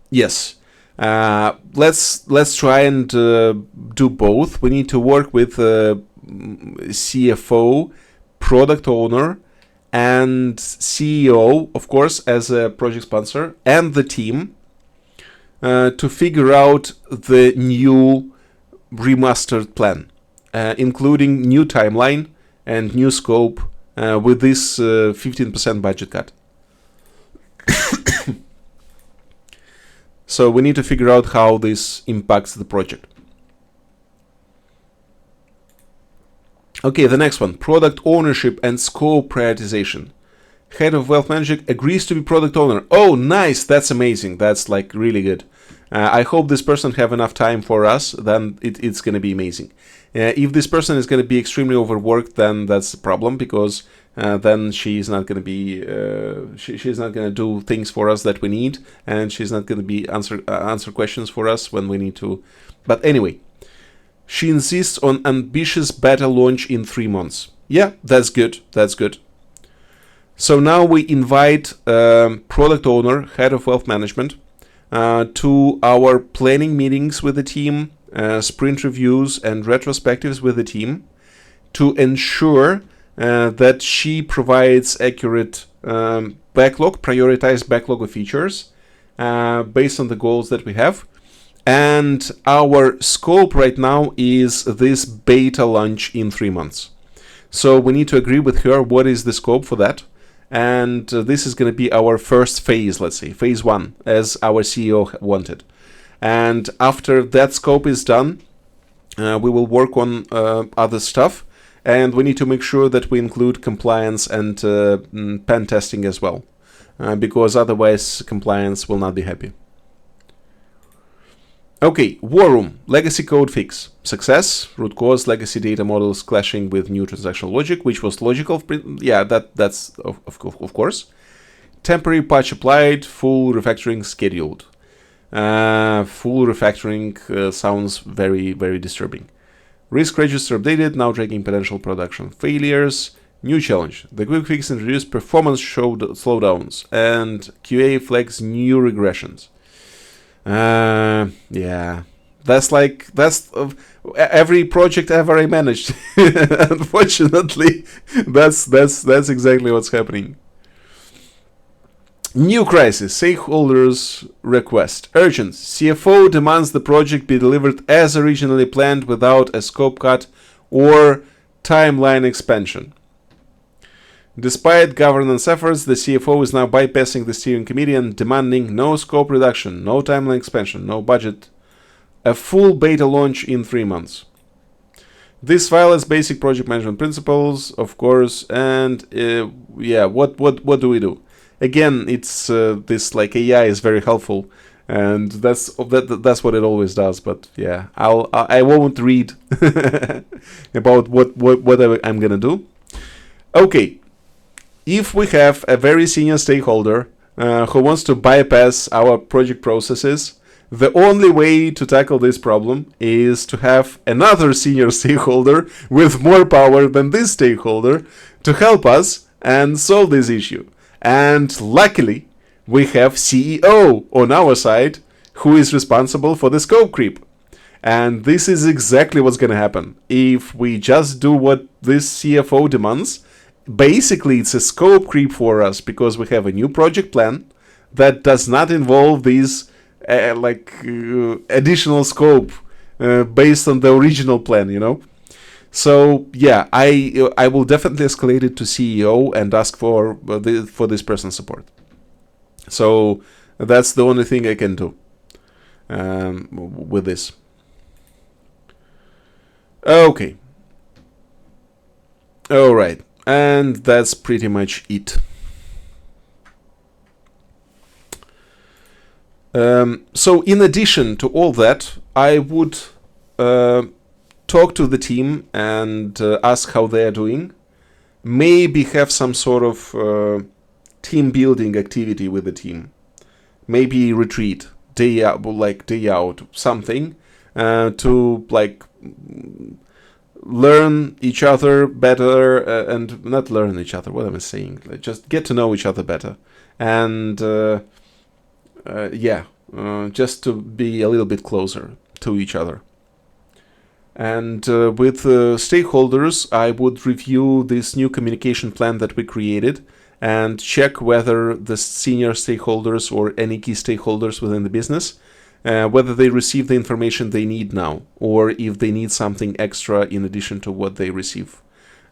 Yes. Let's try and do both. We need to work with CFO, Product Owner, and CEO, of course, as a project sponsor, and the team to figure out the new remastered plan, including new timeline and new scope with this 15% budget cut. So we need to figure out how this impacts the project. Okay, the next one, product ownership and scope prioritization. Head of wealth management agrees to be product owner. Oh, nice, that's amazing. That's like really good. I hope this person have enough time for us, then it's going to be amazing. If this person is going to be extremely overworked, then that's a problem, because then she's not going to be she's not going to do things for us that we need, and she's not going to be answer questions for us when we need to. But anyway, she insists on ambitious beta launch in 3 months. Yeah, that's good. That's good. So now we invite product owner, head of wealth management, to our planning meetings with the team, sprint reviews and retrospectives with the team, to ensure that she provides accurate prioritized backlog of features based on the goals that we have. And our scope right now is this beta launch in 3 months. So we need to agree with her what is the scope for that. And this is going to be our first phase, let's say, phase 1, as our CEO wanted. And after that scope is done, we will work on other stuff. And we need to make sure that we include compliance and pen testing as well. Because otherwise, compliance will not be happy. Okay, war room, legacy code fix. Success, root cause, legacy data models clashing with new transactional logic, which was logical. Yeah, that's of course. Temporary patch applied, full refactoring scheduled. Full refactoring sounds very, very disturbing. Risk register updated, now tracking potential production failures. New challenge, the quick fix introduced performance showed slowdowns, and QA flags new regressions. Yeah, that's every project ever I managed. Unfortunately, that's exactly what's happening. New crisis, stakeholders request. Urgent, CFO demands the project be delivered as originally planned without a scope cut or timeline expansion. Despite governance efforts, the CFO is now bypassing the steering committee and demanding no scope reduction, no timeline expansion, no budget, a full beta launch in 3 months. This violates basic project management principles, of course, and yeah, what do we do? Again, it's this like AI is very helpful, and that's what it always does. But yeah, I won't read about what I'm gonna do. Okay. If we have a very senior stakeholder who wants to bypass our project processes, the only way to tackle this problem is to have another senior stakeholder with more power than this stakeholder to help us and solve this issue. And luckily, we have CEO on our side who is responsible for the scope creep. And this is exactly what's going to happen. If we just do what this CFO demands, basically it's a scope creep for us, because we have a new project plan that does not involve these additional scope based on the original plan, you know. So yeah, I will definitely escalate it to CEO and ask for this person's support. So that's the only thing I can do with this. Okay. All right. And that's pretty much it. So in addition to all that, I would talk to the team and ask how they are doing. Maybe have some sort of team building activity with the team. Maybe retreat, day out, something to learn each other better and not learn each other. What am I saying? Just get to know each other better, and just to be a little bit closer to each other. And with stakeholders, I would review this new communication plan that we created and check whether the senior stakeholders or any key stakeholders within the business, whether they receive the information they need now, or if they need something extra in addition to what they receive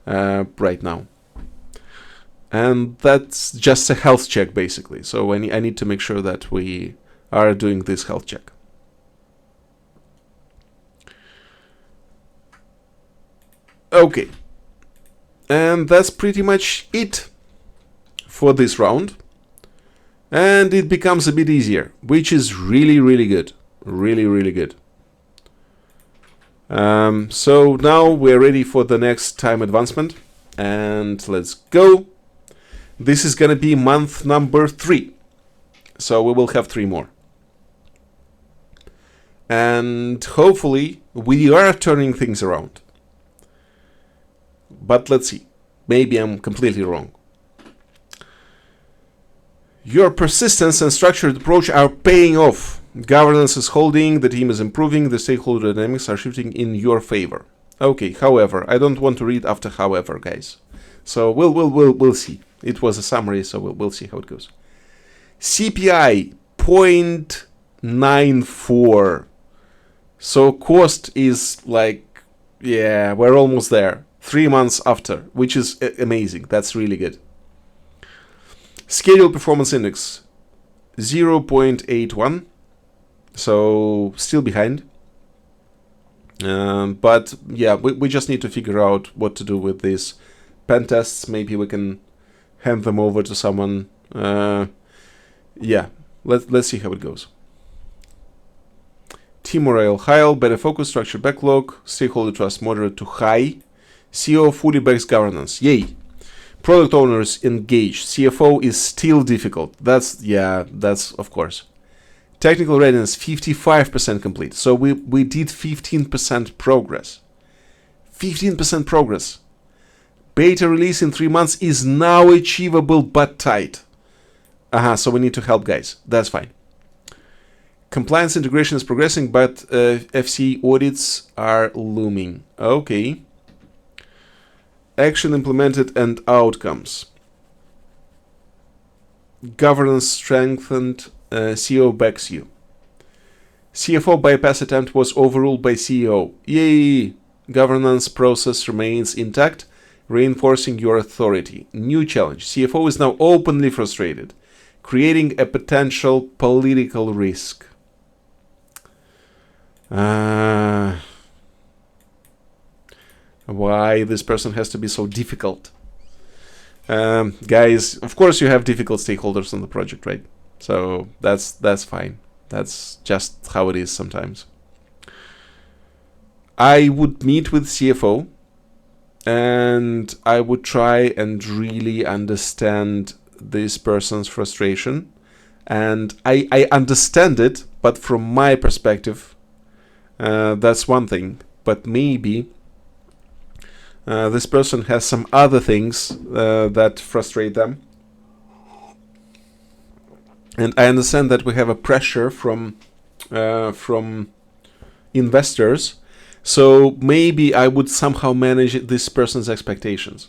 right now. And that's just a health check, basically. So I need to make sure that we are doing this health check. Okay. And that's pretty much it for this round. And it becomes a bit easier, which is really, really good. Really, really good. So now we're ready for the next time advancement. And let's go. This is going to be month number 3. So we will have 3 more. And hopefully we are turning things around. But let's see. Maybe I'm completely wrong. Your persistence and structured approach are paying off. Governance is holding, the team is improving, the stakeholder dynamics are shifting in your favor. Okay, however, I don't want to read after however, guys. So we'll see. It was a summary, so we'll see how it goes. CPI 0.94. So cost is like, yeah, we're almost there. 3 months after, which is amazing. That's really good. Schedule performance index 0.81. So still behind. But yeah, we just need to figure out what to do with these pen tests. Maybe we can hand them over to someone. Yeah, let's see how it goes. Team morale high, better focus, structured backlog, stakeholder trust moderate to high, CEO fully backs governance. Yay! Product owners engaged. CFO is still difficult. That's of course. Technical readiness 55% complete. So we did 15% progress. 15% progress. Beta release in 3 months is now achievable but tight. So we need to help, guys. That's fine. Compliance integration is progressing, but FC audits are looming. Okay. Action implemented and outcomes. Governance strengthened. CEO backs you. CFO bypass attempt was overruled by CEO. Yay! Governance process remains intact, reinforcing your authority. New challenge. CFO is now openly frustrated, creating a potential political risk. Why this person has to be so difficult? Guys, of course you have difficult stakeholders on the project, right? So that's fine. That's just how it is sometimes. I would meet with CFO and I would try and really understand this person's frustration. And I understand it, but from my perspective, that's one thing. But maybe this person has some other things that frustrate them. And I understand that we have a pressure from investors. So maybe I would somehow manage this person's expectations.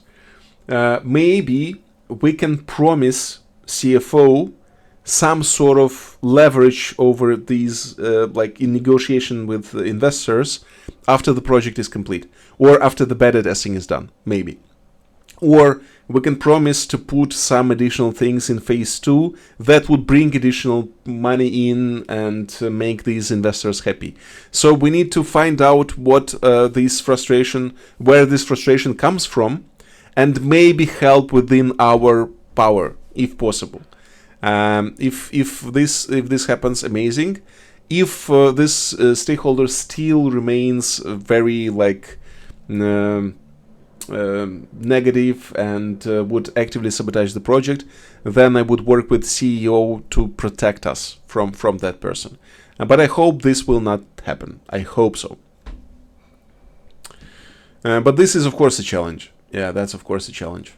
Maybe we can promise CFO some sort of leverage over these, like in negotiation with investors after the project is complete or after the beta testing is done, maybe. Or we can promise to put some additional things in phase 2 that would bring additional money in and make these investors happy. So we need to find out what where this frustration comes from, and maybe help within our power, if possible. If this happens, amazing. If this stakeholder still remains very negative and would actively sabotage the project, then I would work with CEO to protect us from that person. But I hope this will not happen. I hope so. But this is of course a challenge. Yeah, that's of course a challenge.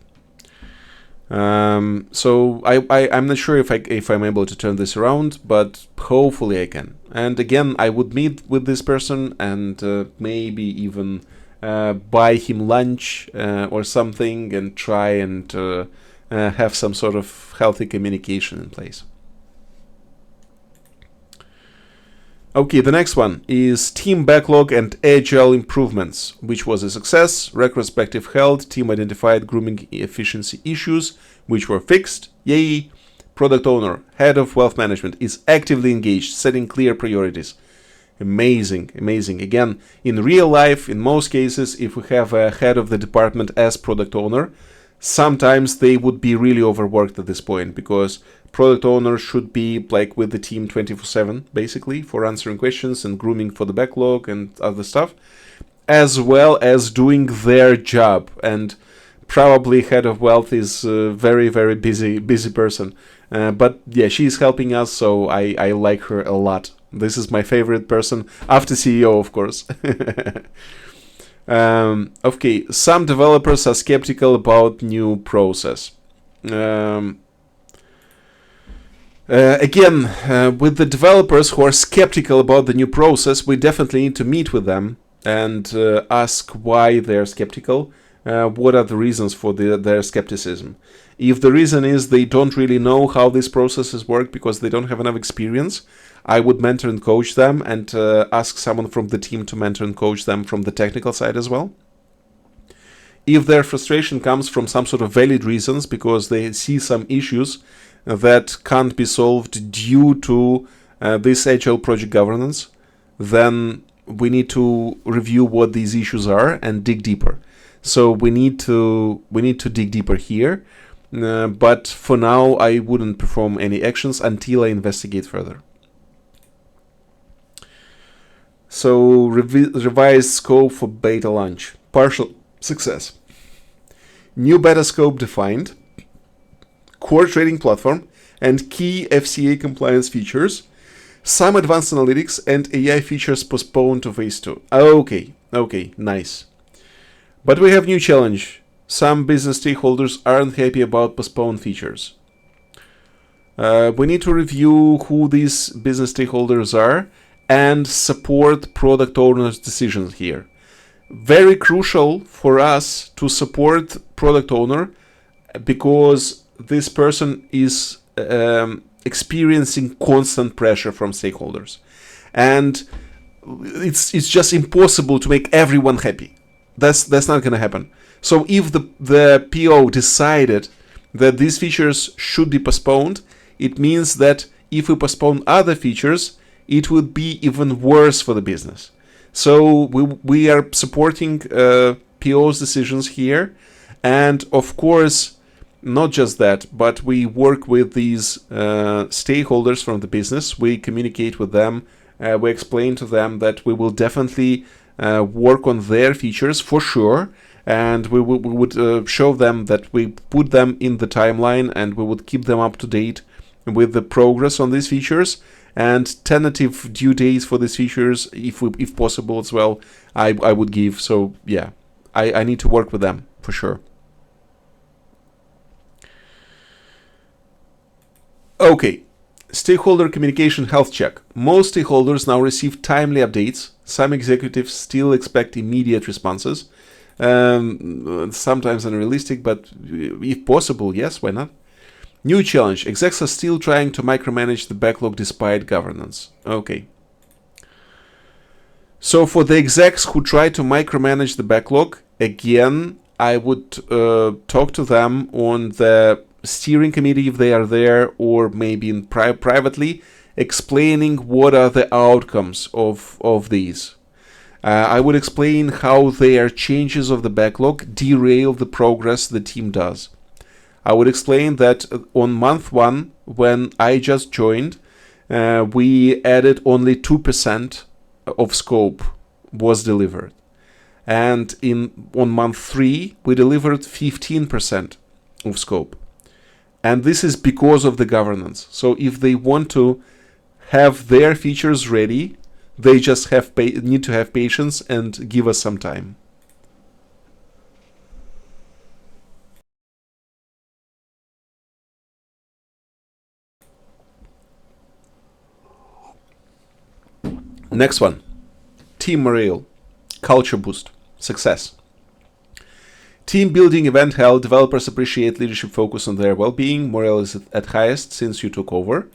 So I'm not sure if I'm able to turn this around, but hopefully I can. And again, I would meet with this person and maybe even buy him lunch or something and try and have some sort of healthy communication in place. Okay, the next one is team backlog and agile improvements, which was a success. Retrospective held, team identified grooming efficiency issues, which were fixed. Yay! Product owner, head of wealth management, is actively engaged, setting clear priorities. Amazing, amazing. Again, in real life, in most cases, if we have a head of the department as product owner, sometimes they would be really overworked at this point because Product owner should be like with the team 24/7, basically, for answering questions and grooming for the backlog and other stuff, as well as doing their job. And probably head of wealth is a very, very busy person. But yeah, she's helping us, so I like her a lot. This is my favorite person, after CEO, of course. Okay, some developers are skeptical about new process. Again, with the developers who are skeptical about the new process, we definitely need to meet with them and ask why they're skeptical. What are the reasons for their skepticism? If the reason is they don't really know how these processes work because they don't have enough experience, I would mentor and coach them and ask someone from the team to mentor and coach them from the technical side as well. If their frustration comes from some sort of valid reasons because they see some issues that can't be solved due to this agile project governance, then we need to review what these issues are and dig deeper. So we need to dig deeper here, but for now I wouldn't perform any actions until I investigate further. So revised scope for beta launch, partial success. New beta scope defined, core trading platform, and key FCA compliance features, some advanced analytics and AI features postponed to phase 2. Okay, nice. But we have new challenge. Some business stakeholders aren't happy about postponed features. We need to review who these business stakeholders are and support product owners' decisions here. Very crucial for us to support product owner because this person is experiencing constant pressure from stakeholders, and it's just impossible to make everyone happy. That's not going to happen. So if the PO decided that these features should be postponed, it means that if we postpone other features, it would be even worse for the business. So we are supporting PO's decisions here, and of course, not just that, but we work with these stakeholders from the business. We communicate with them. We explain to them that we will definitely work on their features for sure, and we would show them that we put them in the timeline, and we would keep them up to date with the progress on these features and tentative due dates for these features, if possible as well. I would give. So yeah, I need to work with them for sure. Okay, stakeholder communication health check. Most stakeholders now receive timely updates. Some executives still expect immediate responses. Sometimes unrealistic, but if possible, yes, why not? New challenge. Execs are still trying to micromanage the backlog despite governance. Okay. So for the execs who try to micromanage the backlog, again, I would talk to them on the steering committee if they are there, or maybe in privately, explaining what are the outcomes of these. I would explain how their changes of the backlog derail the progress the team does. I would explain that on month 1, when I just joined, we added only 2% of scope was delivered. And on month 3, we delivered 15% of scope. And this is because of the governance. So if they want to have their features ready, they just need to have patience and give us some time. Next one, team morale, culture boost, success. Team building event held, developers appreciate leadership focus on their well-being, morale is at highest since you took over.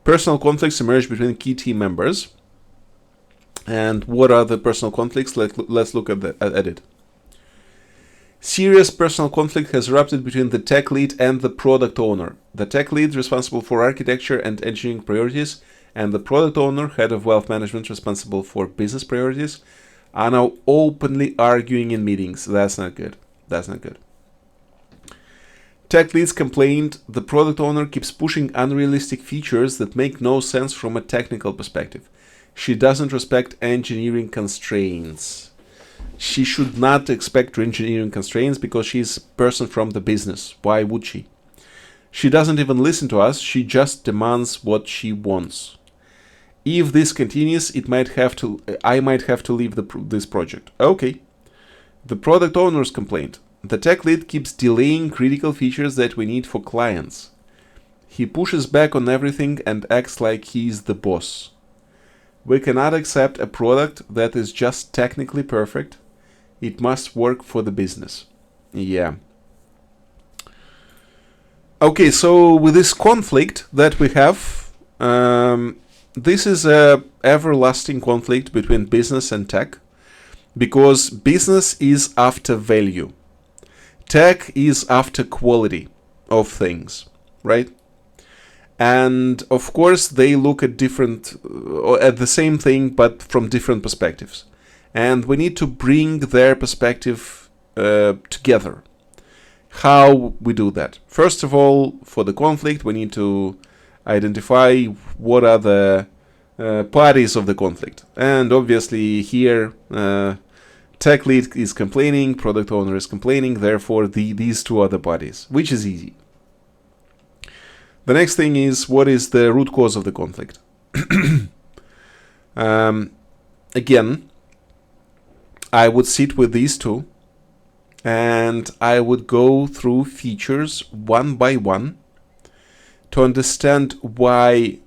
Personal conflicts emerge between key team members. And what are the personal conflicts? Let's look at it. Serious personal conflict has erupted between the tech lead and the product owner. The tech lead responsible for architecture and engineering priorities, and the product owner, head of wealth management responsible for business priorities, are now openly arguing in meetings. That's not good. Tech leads complained the product owner keeps pushing unrealistic features that make no sense from a technical perspective. She doesn't respect engineering constraints. She should not expect engineering constraints because she's a person from the business. Why would she? She doesn't even listen to us. She just demands what she wants. If this continues, I might have to leave this project. Okay. The product owner's complaint. The tech lead keeps delaying critical features that we need for clients. He pushes back on everything and acts like he's the boss. We cannot accept a product that is just technically perfect. It must work for the business. Yeah. Okay, so with this conflict that we have, this is a everlasting conflict between business and tech, because business is after value. Tech is after quality of things, right? And of course, they look at the same thing, but from different perspectives. And we need to bring their perspective together. How we do that? First of all, for the conflict, we need to identify what are the parties of the conflict. And obviously here, tech lead is complaining, product owner is complaining, therefore these two are the parties, which is easy. The next thing is, what is the root cause of the conflict? Again, I would sit with these two and I would go through features one by one to understand why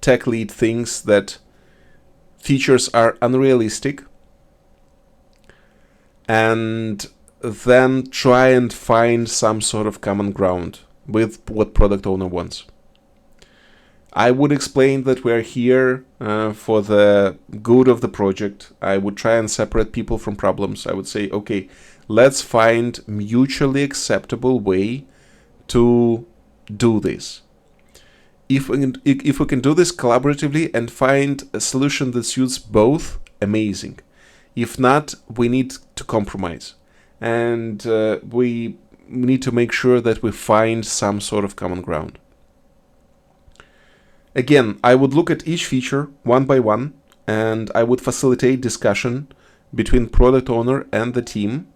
tech lead thinks that features are unrealistic, and then try and find some sort of common ground with what product owner wants. I would explain that we're here for the good of the project. I would try and separate people from problems. I would say, okay, let's find mutually acceptable way to do this. If we can do this collaboratively and find a solution that suits both, amazing. If not, we need to compromise. And we need to make sure that we find some sort of common ground. Again, I would look at each feature one by one, and I would facilitate discussion between product owner and the team,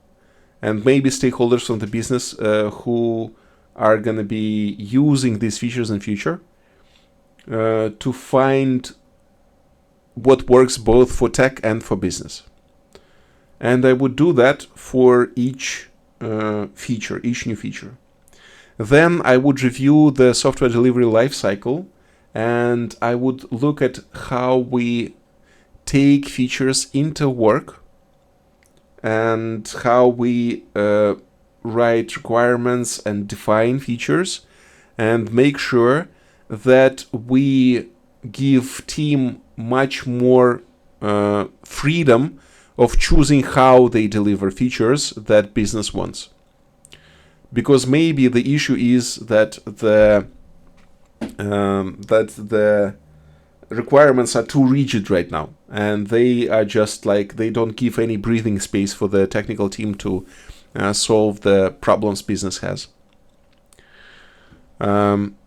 and maybe stakeholders from the business who are going to be using these features in future, to find what works both for tech and for business. And I would do that for each new feature. Then I would review the software delivery lifecycle, and I would look at how we take features into work and how we write requirements and define features, and make sure that we give team much more freedom of choosing how they deliver features that business wants. Because maybe the issue is that the requirements are too rigid right now, and they are just like, they don't give any breathing space for the technical team to solve the problems business has.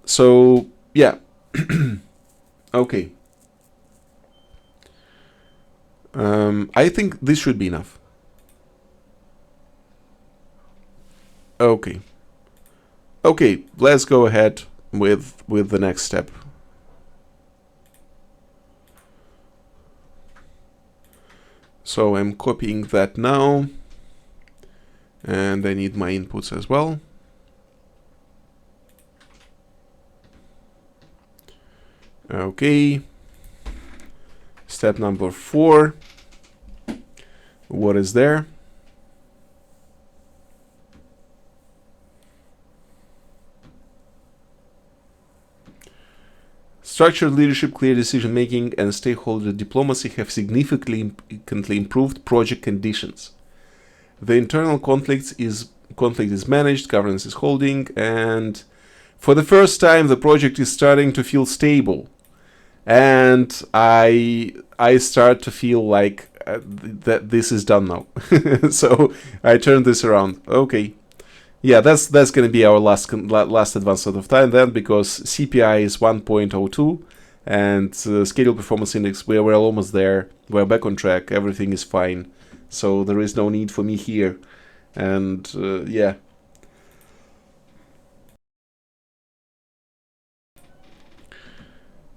So yeah. Okay. I think this should be enough. Okay. Okay, let's go ahead with the next step. So I'm copying that now, and I need my inputs as well. Okay. Step number 4. What is there? Structured leadership, clear decision making, and stakeholder diplomacy have significantly improved project conditions. The internal conflict is managed, governance is holding, and for the first time the project is starting to feel stable. And I start to feel like that this is done now. So I turn this around. Okay, Yeah, that's going to be our last advance out of time then, because CPI is 1.02 and schedule performance index, we're almost there. We're back on track. Everything is fine. So there is no need for me here. And yeah.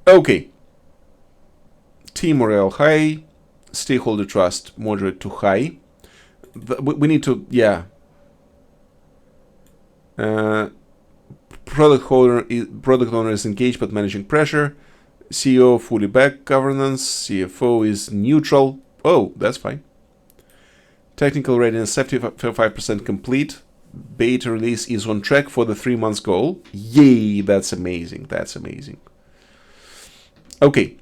Okay. Team morale high. Stakeholder trust moderate to high. We need to, yeah. Product owner is engaged but managing pressure. CEO fully back governance. CFO is neutral. Oh, that's fine. Technical readiness 75% complete. Beta release is on track for the 3 months goal. Yay, that's amazing. That's amazing. Okay.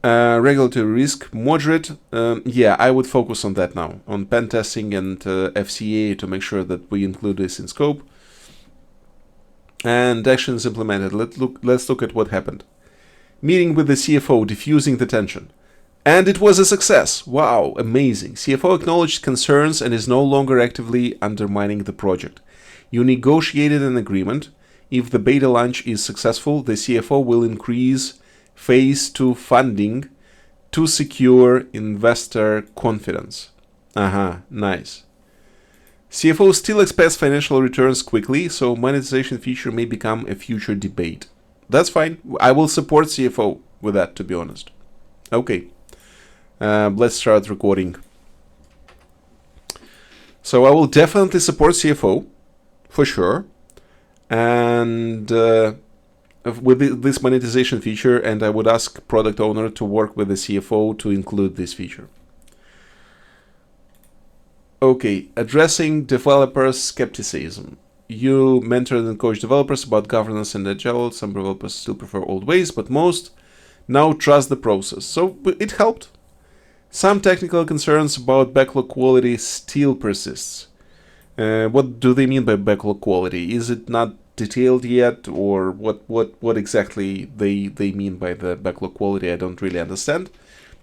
Regulatory risk moderate. Yeah, I would focus on that now, on pen testing and FCA to make sure that we include this in scope. And actions implemented. Let's look at what happened. Meeting with the CFO, diffusing the tension. And it was a success. Wow, amazing. CFO acknowledged concerns and is no longer actively undermining the project. You negotiated an agreement. If the beta launch is successful, the CFO will increase phase 2 funding to secure investor confidence. Nice. CFO still expects financial returns quickly, so monetization feature may become a future debate. That's fine. I will support CFO with that, to be honest. Okay. Let's start recording. So I will definitely support CFO, for sure. And with this monetization feature, and I would ask product owner to work with the CFO to include this feature. Okay, addressing developers' skepticism. You mentor and coach developers about governance and agile. Some developers still prefer old ways, but most now trust the process. So it helped. Some technical concerns about backlog quality still persists. What do they mean by backlog quality? Is it not detailed yet, or what exactly they mean by the backlog quality? I don't really understand.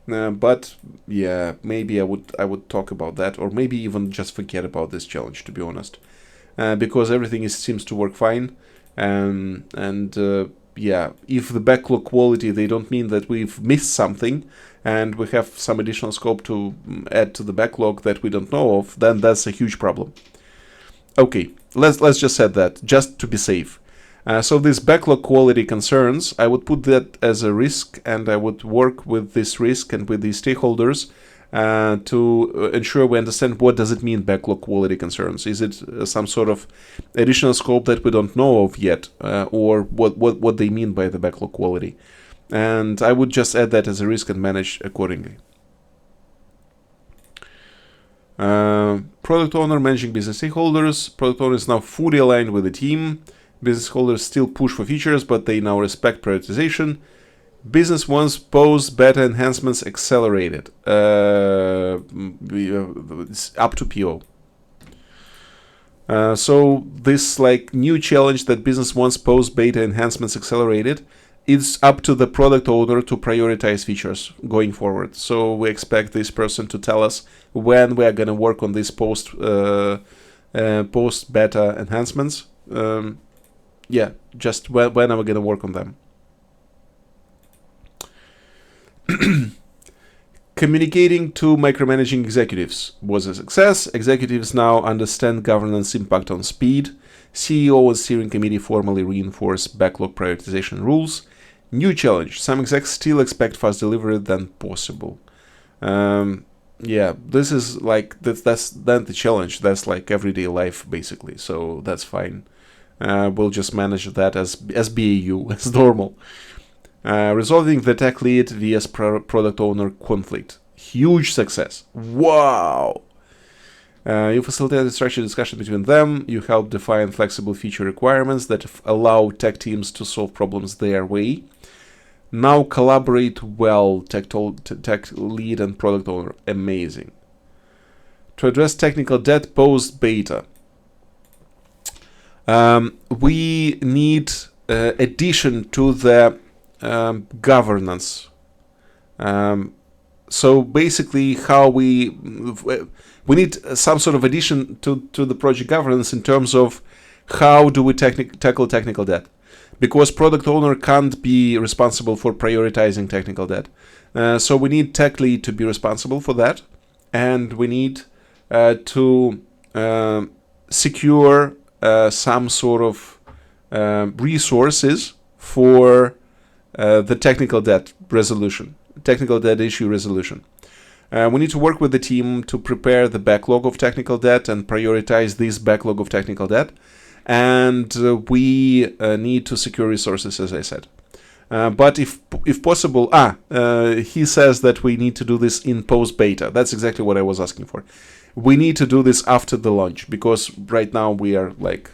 But yeah, maybe I would talk about that, or maybe even just forget about this challenge, to be honest, because everything seems to work fine, yeah, if the backlog quality, they don't mean that we've missed something and we have some additional scope to add to the backlog that we don't know of, then that's a huge problem. Okay, let's just set that, just to be safe. So these backlog quality concerns, I would put that as a risk, and I would work with this risk and with these stakeholders to ensure we understand what does it mean backlog quality concerns. Is it some sort of additional scope that we don't know of yet, or what they mean by the backlog quality? And I would just add that as a risk and manage accordingly. Product owner managing business stakeholders. Product owner is now fully aligned with the team. Business holders still push for features, but they now respect prioritization. Business wants post beta enhancements accelerated. Up to PO. So this new challenge that business wants post beta enhancements accelerated, it's up to the product owner to prioritize features going forward. So we expect this person to tell us when we are going to work on these post beta enhancements. Yeah, just when are we going to work on them? Communicating to micromanaging executives was a success. Executives now understand governance impact on speed. CEO and steering committee formally reinforce backlog prioritization rules. New challenge. Some execs still expect fast delivery than possible. Yeah, this is that's the challenge. That's everyday life, basically. So that's fine. We'll just manage that as BAU, as normal. Resolving the tech lead vs product owner conflict. Huge success. Wow! You facilitate a structured discussion between them. You help define flexible feature requirements that allow tech teams to solve problems their way. Now collaborate well, tech lead and product owner. Amazing. To address technical debt post-beta. We need addition to the governance. so basically, how we need some sort of addition to the project governance in terms of how do we tackle technical debt, because product owner can't be responsible for prioritizing technical debt. So we need tech lead to be responsible for that, and we need to secure some sort of resources for the technical debt issue resolution. We need to work with the team to prepare the backlog of technical debt and prioritize this backlog of technical debt. And we need to secure resources, as I said. But if possible, he says that we need to do this in post-beta. That's exactly what I was asking for. We need to do this after the launch, because right now we are like,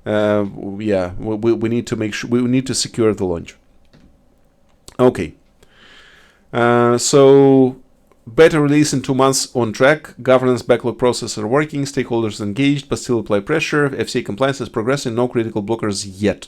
we need to make sure, we need to secure the launch. Okay. So beta release in 2 months on track. Governance backlog process are working. Stakeholders engaged, but still apply pressure. FCA compliance is progressing. No critical blockers yet.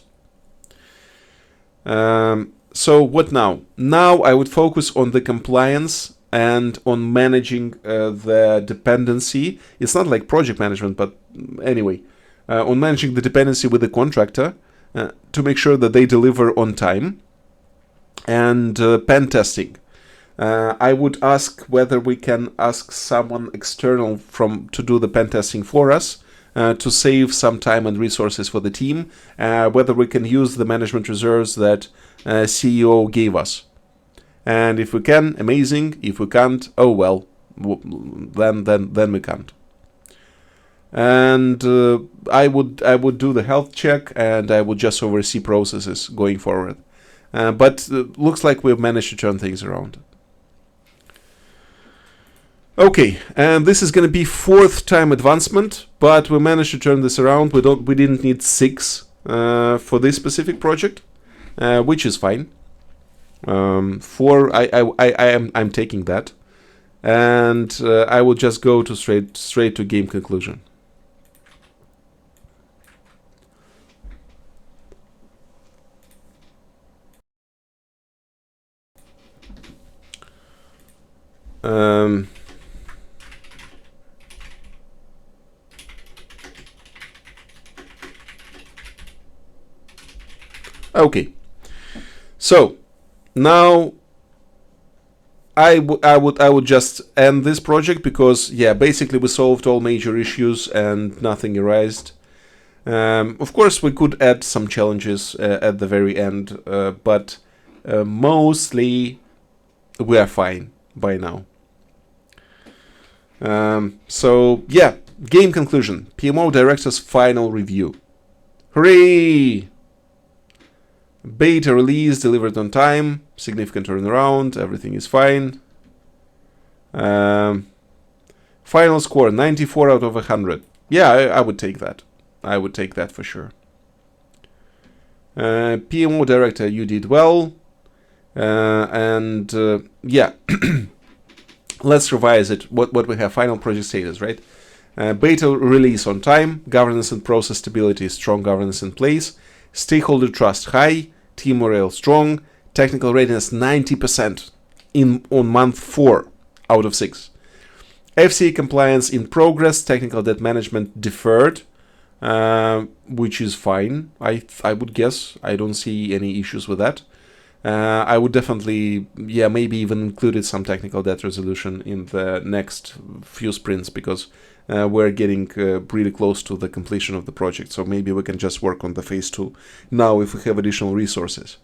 So what now? Now I would focus on the compliance and on managing the dependency. It's not like project management, but anyway, on managing the dependency with the contractor to make sure that they deliver on time. And pen testing. I would ask whether we can ask someone external to do the pen testing for us, to save some time and resources for the team, whether we can use the management reserves that CEO gave us. And if we can, amazing. If we can't, oh well, then we can't. And I would do the health check, and I would just oversee processes going forward. But looks like we've managed to turn things around. Okay, and this is going to be 4th time advancement, but we managed to turn this around. We didn't need 6 for this specific project, which is fine. 4, I'm taking that, and I will just go to straight to game conclusion. Okay, so now I would just end this project, because basically we solved all major issues and nothing erased. Of course, we could add some challenges at the very end, but mostly we are fine by now. So game conclusion. PMO director's final review. Hooray! Beta release delivered on time. Significant turnaround. Everything is fine. Final score 94 out of 100. Yeah, I would take that. I would take that for sure. PMO director, you did well. Let's revise it. What we have, final project status, right? Beta release on time, governance and process stability, strong governance in place, stakeholder trust high, team morale strong, technical readiness 90% on month 4 out of 6. FCA compliance in progress, technical debt management deferred, which is fine. I would guess. I don't see any issues with that. I would definitely, maybe even included some technical debt resolution in the next few sprints, because we're getting really close to the completion of the project. So maybe we can just work on the phase 2 now if we have additional resources.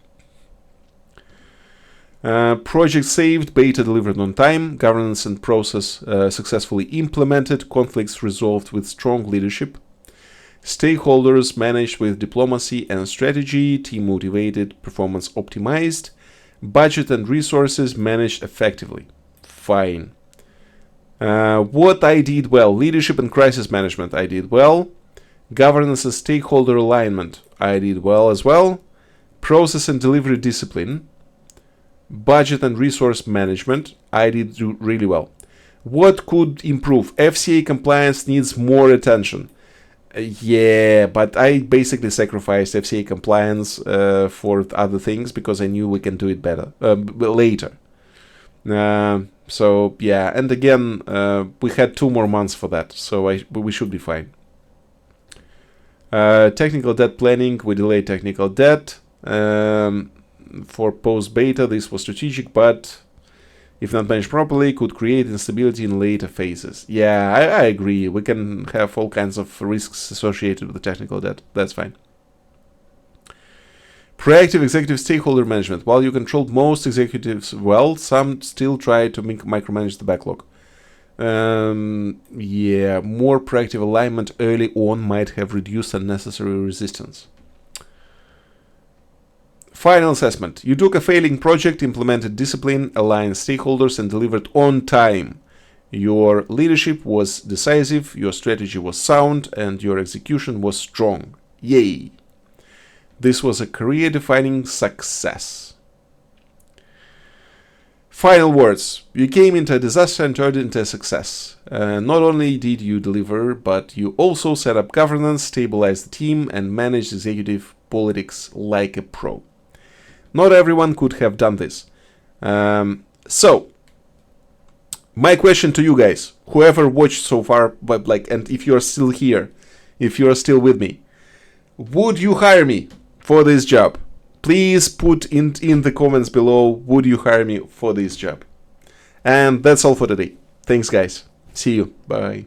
Project saved, beta delivered on time, governance and process successfully implemented, conflicts resolved with strong leadership. Stakeholders managed with diplomacy and strategy, team motivated, performance optimized, budget and resources managed effectively. Fine. What I did well, leadership and crisis management, I did well. Governance and stakeholder alignment, I did well as well. Process and delivery discipline, budget and resource management, I did do really well. What could improve? FCA compliance needs more attention. But I basically sacrificed FCA compliance for other things because I knew we can do it better later. So yeah, and again, we had 2 more months for that, so we should be fine. Technical debt planning, we delayed technical debt. For post-beta, this was strategic, but if not managed properly, could create instability in later phases. Yeah, I agree. We can have all kinds of risks associated with the technical debt. That's fine. Proactive executive stakeholder management. While you controlled most executives well, some still try to micromanage the backlog. Yeah, more proactive alignment early on might have reduced unnecessary resistance. Final assessment. You took a failing project, implemented discipline, aligned stakeholders, and delivered on time. Your leadership was decisive, your strategy was sound, and your execution was strong. Yay! This was a career-defining success. Final words. You came into a disaster and turned it into a success. Not only did you deliver, but you also set up governance, stabilized the team, and managed executive politics like a pro. Not everyone could have done this. So, my question to you guys, whoever watched so far, and if you're still here, if you're still with me, would you hire me for this job? Please put in the comments below, would you hire me for this job? And that's all for today. Thanks, guys. See you. Bye.